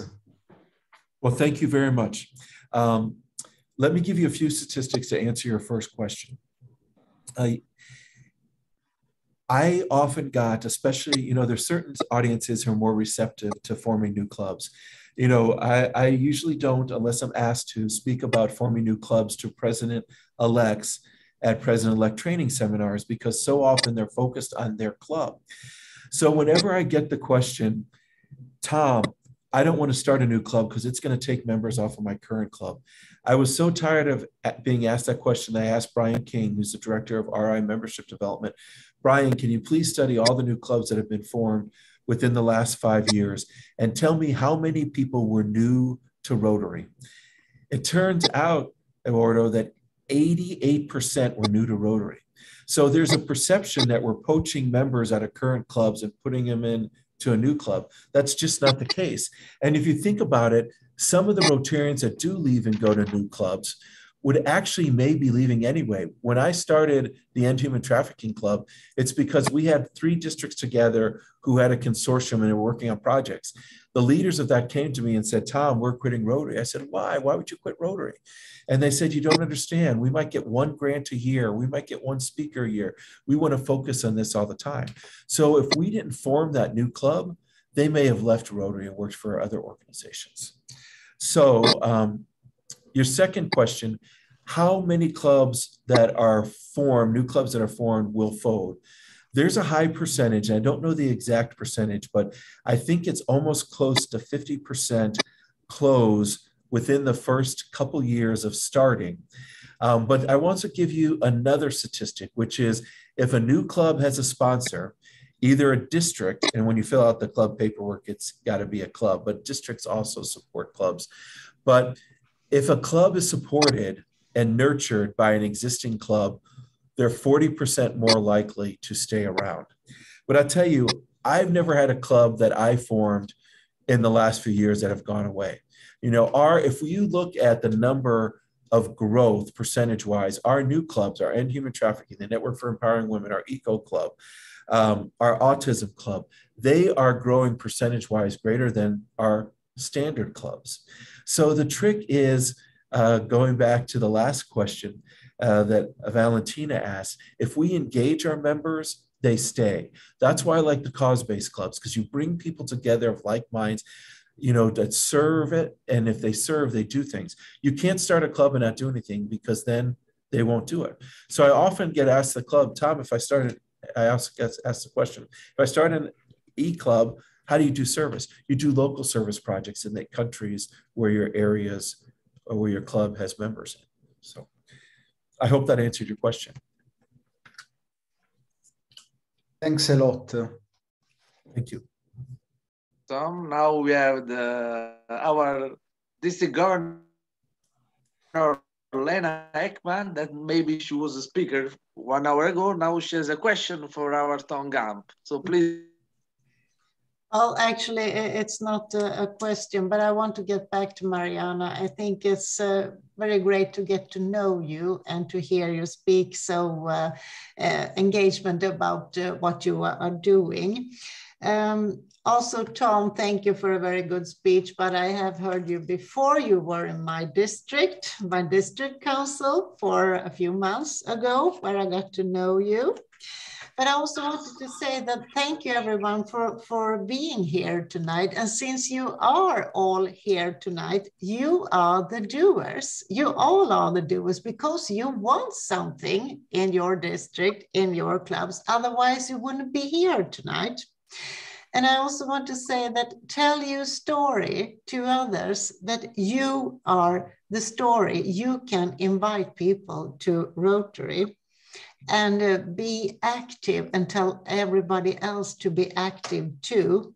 Well, thank you very much. Let me give you a few statistics to answer your first question. I often got, especially, you know, there's certain audiences who are more receptive to forming new clubs. You know, I usually don't, unless I'm asked to, speak about forming new clubs to president-elects at president-elect training seminars, because so often they're focused on their club. So whenever I get the question, Tom, I don't want to start a new club because it's going to take members off of my current club. I was so tired of being asked that question. I asked Brian King, who's the director of RI membership development. Brian, can you please study all the new clubs that have been formed within the last 5 years and tell me how many people were new to Rotary? It turns out, Eduardo, that 88% were new to Rotary. So there's a perception that we're poaching members out of current clubs and putting them in to a new club. That's just not the case. And if you think about it, some of the Rotarians that do leave and go to new clubs would actually may be leaving anyway. When I started the End Human Trafficking Club, it's because we had 3 districts together who had a consortium and were working on projects. The leaders of that came to me and said, Tom, we're quitting Rotary. I said, why? Why would you quit Rotary? And they said, you don't understand. We might get 1 grant a year. We might get 1 speaker a year. We want to focus on this all the time. So if we didn't form that new club, they may have left Rotary and worked for other organizations. So your second question, how many clubs that are formed, new clubs that are formed, will fold? There's a high percentage. I don't know the exact percentage, but I think it's almost close to 50% close within the first couple years of starting. But I want to give you another statistic, which is if a new club has a sponsor, either a district, and when you fill out the club paperwork, it's got to be a club, but districts also support clubs. But if a club is supported and nurtured by an existing club, they're 40% more likely to stay around. But I tell you, I've never had a club that I formed in the last few years that have gone away. You know, if you look at the number of growth percentage-wise, our new clubs, our End Human Trafficking, the Network for Empowering Women, our Eco Club, our Autism Club, they are growing percentage-wise greater than our standard clubs. So the trick is, going back to the last question that Valentina asked, if we engage our members, they stay. That's why I like the cause-based clubs, because you bring people together of like minds, you know, that serve it. And if they serve, they do things. You can't start a club and not do anything, because then they won't do it. So I often get asked the club, Tom, if I started, I also get asked the question, if I start an eClub, how do you do service? You do local service projects in the countries where your areas or where your club has members. So I hope that answered your question. Thanks a lot. Thank you. Tom, now we have our district governor, Lena Ekman, that maybe she was a speaker 1 hour ago. Now she has a question for our Tom Gamp. So please. Well, actually, it's not a question, but I want to get back to Mariana. I think it's very great to get to know you and to hear you speak so engagement about what you are doing. Also, Tom, thank you for a very good speech, but I have heard you before. You were in my district council for a few months ago, where I got to know you. But I also wanted to say that thank you everyone for being here tonight. And since you are all here tonight, you are the doers. You all are the doers because you want something in your district, in your clubs. Otherwise, you wouldn't be here tonight. And I also want to say that tell your story to others, that you are the story. You can invite people to Rotary and be active and tell everybody else to be active too.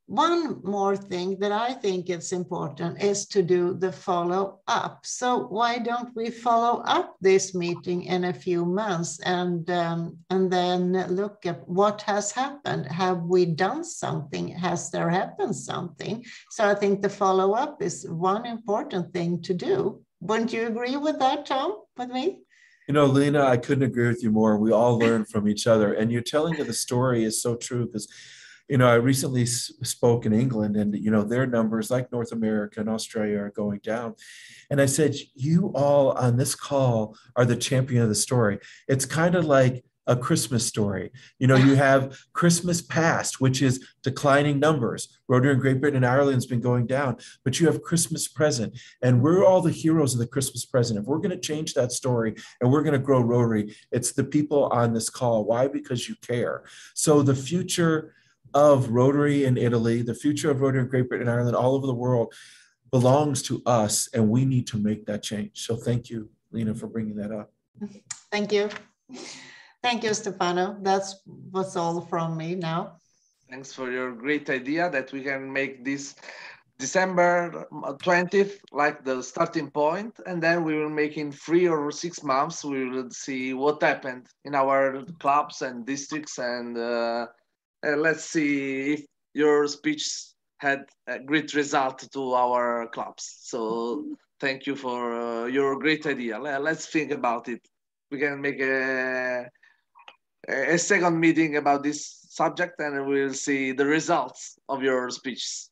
One more thing that I think is important is to do the follow up. So why don't we follow up this meeting in a few months and then look at what has happened? Have we done something? Has there happened something? So I think the follow up is one important thing to do. Wouldn't you agree with that, Tom, with me? You know, Lena, I couldn't agree with you more. We all learn from each other. And your telling of the story is so true because, you know, I recently spoke in England and, you know, their numbers like North America and Australia are going down. And I said, you all on this call are the champion of the story. It's kind of like a Christmas story. You know, you have Christmas past, which is declining numbers. Rotary in Great Britain and Ireland has been going down, but you have Christmas present, and we're all the heroes of the Christmas present. If we're going to change that story and we're going to grow Rotary, it's the people on this call. Why? Because you care. So the future of Rotary in Italy, the future of Rotary in Great Britain and Ireland, all over the world belongs to us, and we need to make that change. So thank you, Lena, for bringing that up. Thank you. Thank you, Stefano. That's what's all from me now. Thanks for your great idea that we can make this December 20th like the starting point, and then we will make in 3 or 6 months. We will see what happened in our clubs and districts, and let's see if your speech had a great result to our clubs. So thank you for your great idea. Let's think about it. We can make a second meeting about this subject, and we'll see the results of your speeches.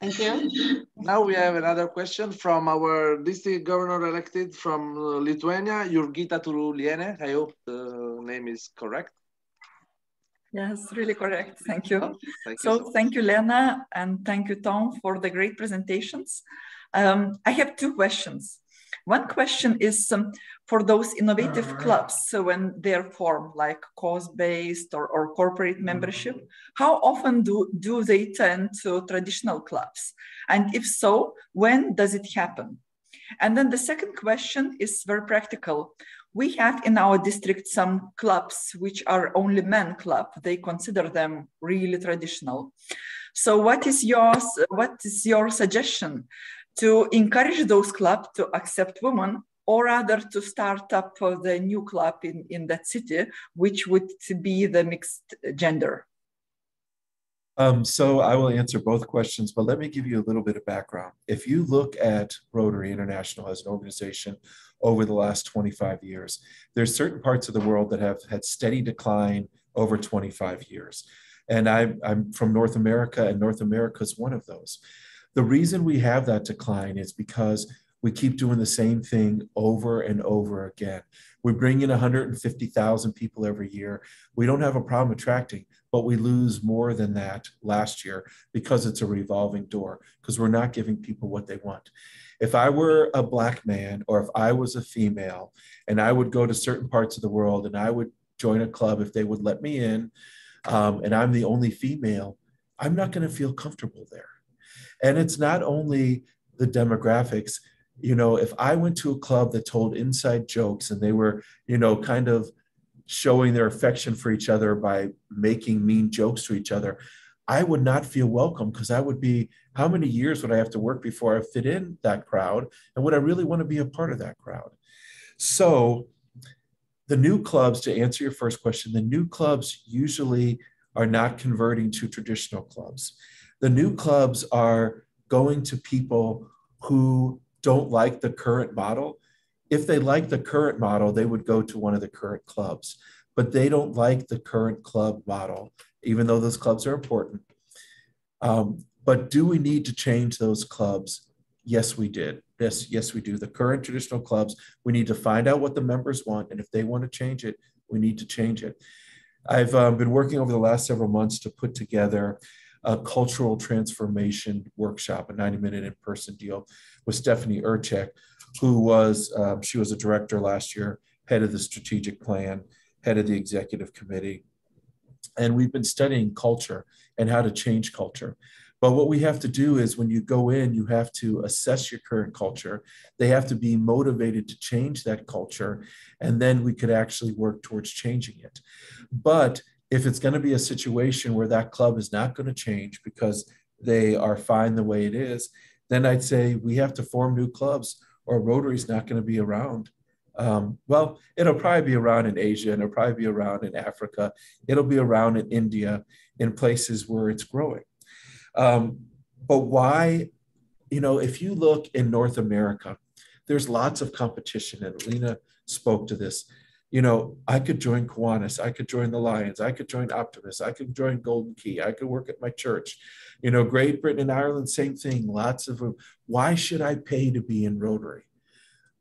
Thank you. Now we have another question from our district governor elected from Lithuania, Jurgita Turuliene. I hope the name is correct. Yes, really correct. Thank you. Oh, thank you. Thank you, Lena, and thank you, Tom, for the great presentations. I have 2 questions. One question is for those innovative clubs, so when they're formed like cause-based or corporate membership, how often do they tend to traditional clubs? And if so, when does it happen? And then the second question is very practical. we have in our district some clubs which are only men club. They consider them really traditional. So what is your suggestion to encourage those clubs to accept women, or rather to start up the new club in that city, which would be the mixed gender? So I will answer both questions, but let me give you a little bit of background. If you look at Rotary International as an organization over the last 25 years, there's certain parts of the world that have had steady decline over 25 years. And I'm from North America, and North America is one of those. The reason we have that decline is because we keep doing the same thing over and over again. We bring in 150,000 people every year. We don't have a problem attracting, but we lose more than that last year because it's a revolving door, because we're not giving people what they want. If I were a Black man, or if I was a female, and I would go to certain parts of the world and I would join a club if they would let me in, and I'm the only female, I'm not going to feel comfortable there. And it's not only the demographics. You know, if I went to a club that told inside jokes and they were, you know, kind of showing their affection for each other by making mean jokes to each other, I would not feel welcome, because I would be, how many years would I have to work before I fit in that crowd? And would I really want to be a part of that crowd? So the new clubs, to answer your first question, the new clubs usually are not converting to traditional clubs. The new clubs are going to people who don't like the current model. If they like the current model, they would go to one of the current clubs, but they don't like the current club model, even though those clubs are important. But do we need to change those clubs? Yes, we did. Yes, we do. The current traditional clubs, we need to find out what the members want. And if they want to change it, we need to change it. I've been working over the last several months to put together a cultural transformation workshop, a 90-minute in-person deal with Stephanie Urchek, who was, she was a director last year, head of the strategic plan, head of the executive committee. And we've been studying culture and how to change culture. But what we have to do is, when you go in, you have to assess your current culture. They have to be motivated to change that culture, and then we could actually work towards changing it. But if it's going to be a situation where that club is not going to change because they are fine the way it is, then I'd say we have to form new clubs, or Rotary's not going to be around. Well, it'll probably be around in Asia, and it'll probably be around in Africa. It'll be around in India, in places where it's growing. But why, you know, if you look in North America, there's lots of competition, and Lena spoke to this. You know, I could join Kiwanis, I could join the Lions, I could join Optimus, I could join Golden Key, I could work at my church. You know, Great Britain and Ireland, same thing, lots of them. Why should I pay to be in Rotary?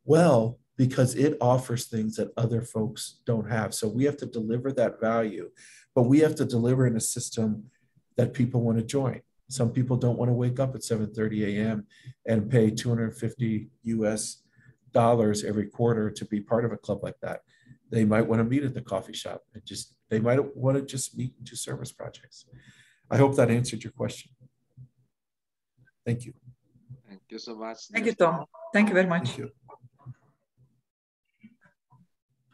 Well, because it offers things that other folks don't have. So we have to deliver that value, but we have to deliver in a system that people want to join. Some people don't want to wake up at 7:30 a.m. and pay $250 US every quarter to be part of a club like that. They might want to meet at the coffee shop, and they might want to just meet and do service projects. I hope that answered your question. Thank you. Thank you so much. Thank you, Tom. Thank you very much. Thank you.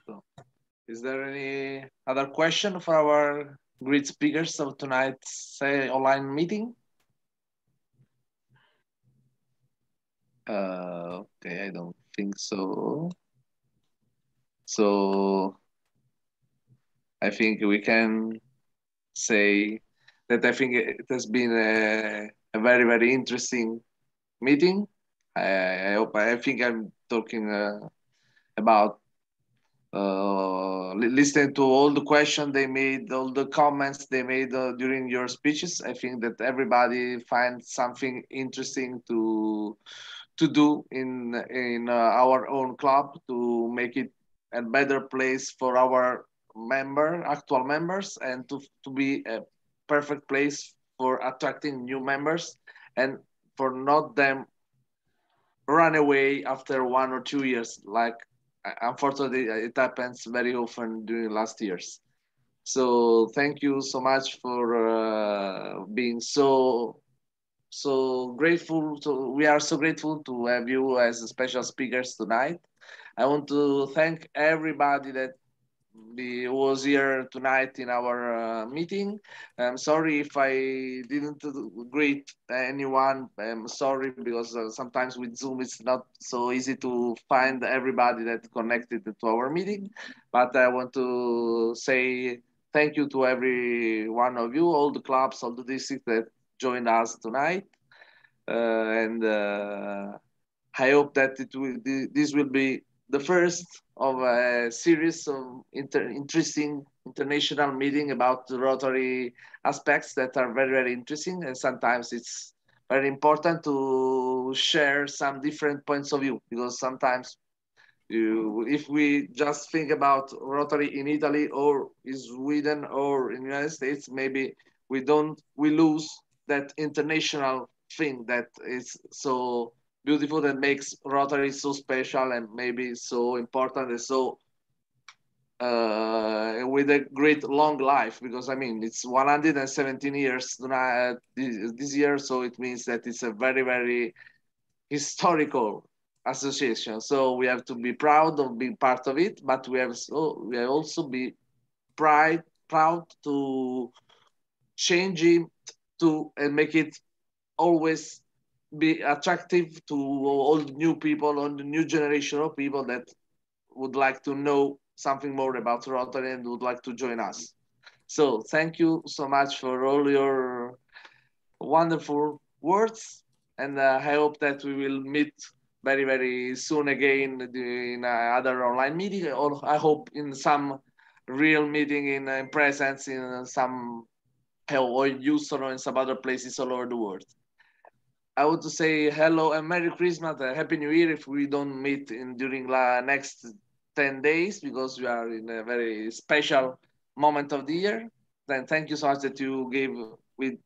So, is there any other question for our great speakers of tonight's online meeting? Okay, I don't think so. So I think we can say that I think it has been a very, very interesting meeting. I think I'm talking about listening to all the questions they made, all the comments they made during your speeches. I think that everybody finds something interesting to do in our own club, to make it a better place for our actual members, and to be a perfect place for attracting new members, and for not them run away after 1 or 2 years, like unfortunately it happens very often during last years. So thank you so much for being so grateful. We are so grateful to have you as special speakers tonight. I want to thank everybody that was here tonight in our meeting. I'm sorry if I didn't greet anyone. I'm sorry because sometimes with Zoom it's not so easy to find everybody that connected to our meeting. But I want to say thank you to every one of you, all the clubs, all the districts that joined us tonight. I hope that this will be the first of a series of interesting international meeting about the Rotary aspects that are very, very interesting. And sometimes it's very important to share some different points of view, because sometimes if we just think about Rotary in Italy or in Sweden or in the United States, maybe we lose that international thing that is so beautiful, that makes Rotary so special and maybe so important and so with a great long life, because I mean it's 117 years this year, so it means that it's a very, very historical association. So we have to be proud of being part of it, but we also be proud to change it and make it always be attractive to all the new people, all the new generation of people that would like to know something more about Rotary and would like to join us. So thank you so much for all your wonderful words. And I hope that we will meet very, very soon again in other online meeting, or I hope in some real meeting in presence in some or in Houston or in some other places all over the world. I want to say hello and Merry Christmas, Happy New Year if we don't meet during the next 10 days, because we are in a very special moment of the year. Then thank you so much that you gave with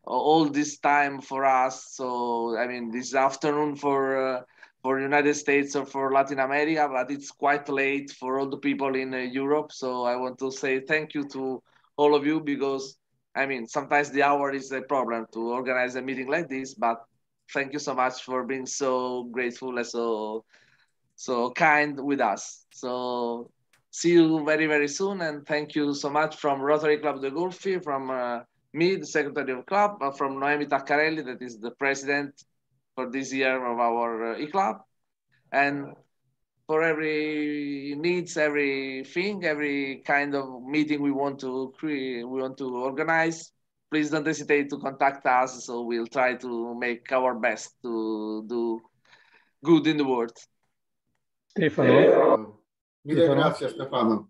all this time for us. So, I mean, this afternoon for United States or for Latin America, but it's quite late for all the people in Europe. So I want to say thank you to all of you, because, I mean, sometimes the hour is a problem to organize a meeting like this, but thank you so much for being so grateful and so kind with us. So see you very, very soon. And thank you so much from Rotary Club de Golfi, from me, the Secretary of Club, from Noemi Taccarelli, that is the President for this year of our eClub. And for every needs, everything, every kind of meeting we want to create, we want to organize, please don't hesitate to contact us. So we'll try to make our best to do good in the world. Stefano. Mille grazie, Stefano.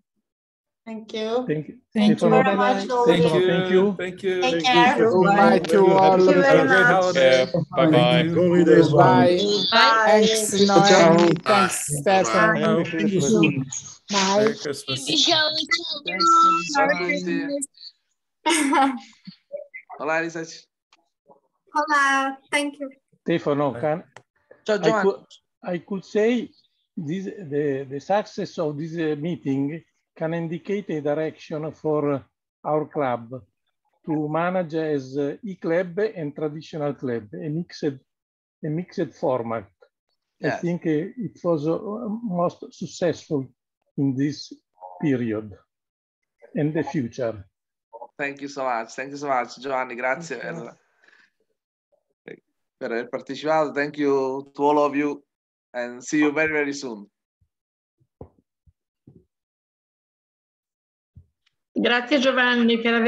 Thank you. Thank you very much. Thank you. Thank you. Take care. Goodbye to all. Thank you very much. Holiday. Bye-bye. Bye. Bye. Thanks, Noemi. Thanks, Stefano. Merry Christmas. Bye. Merry Christmas. Hola, Lisa. Hola, thank you. Stefano, I could say the success of this meeting can indicate a direction for our club to manage as eClub and traditional club, a mixed format. Yes. I think it was most successful in this period and the future. Thank you so much. Thank you so much, Giovanni. Grazie per aver partecipato. Thank you to all of you, and see you very, very soon. Grazie Giovanni per aver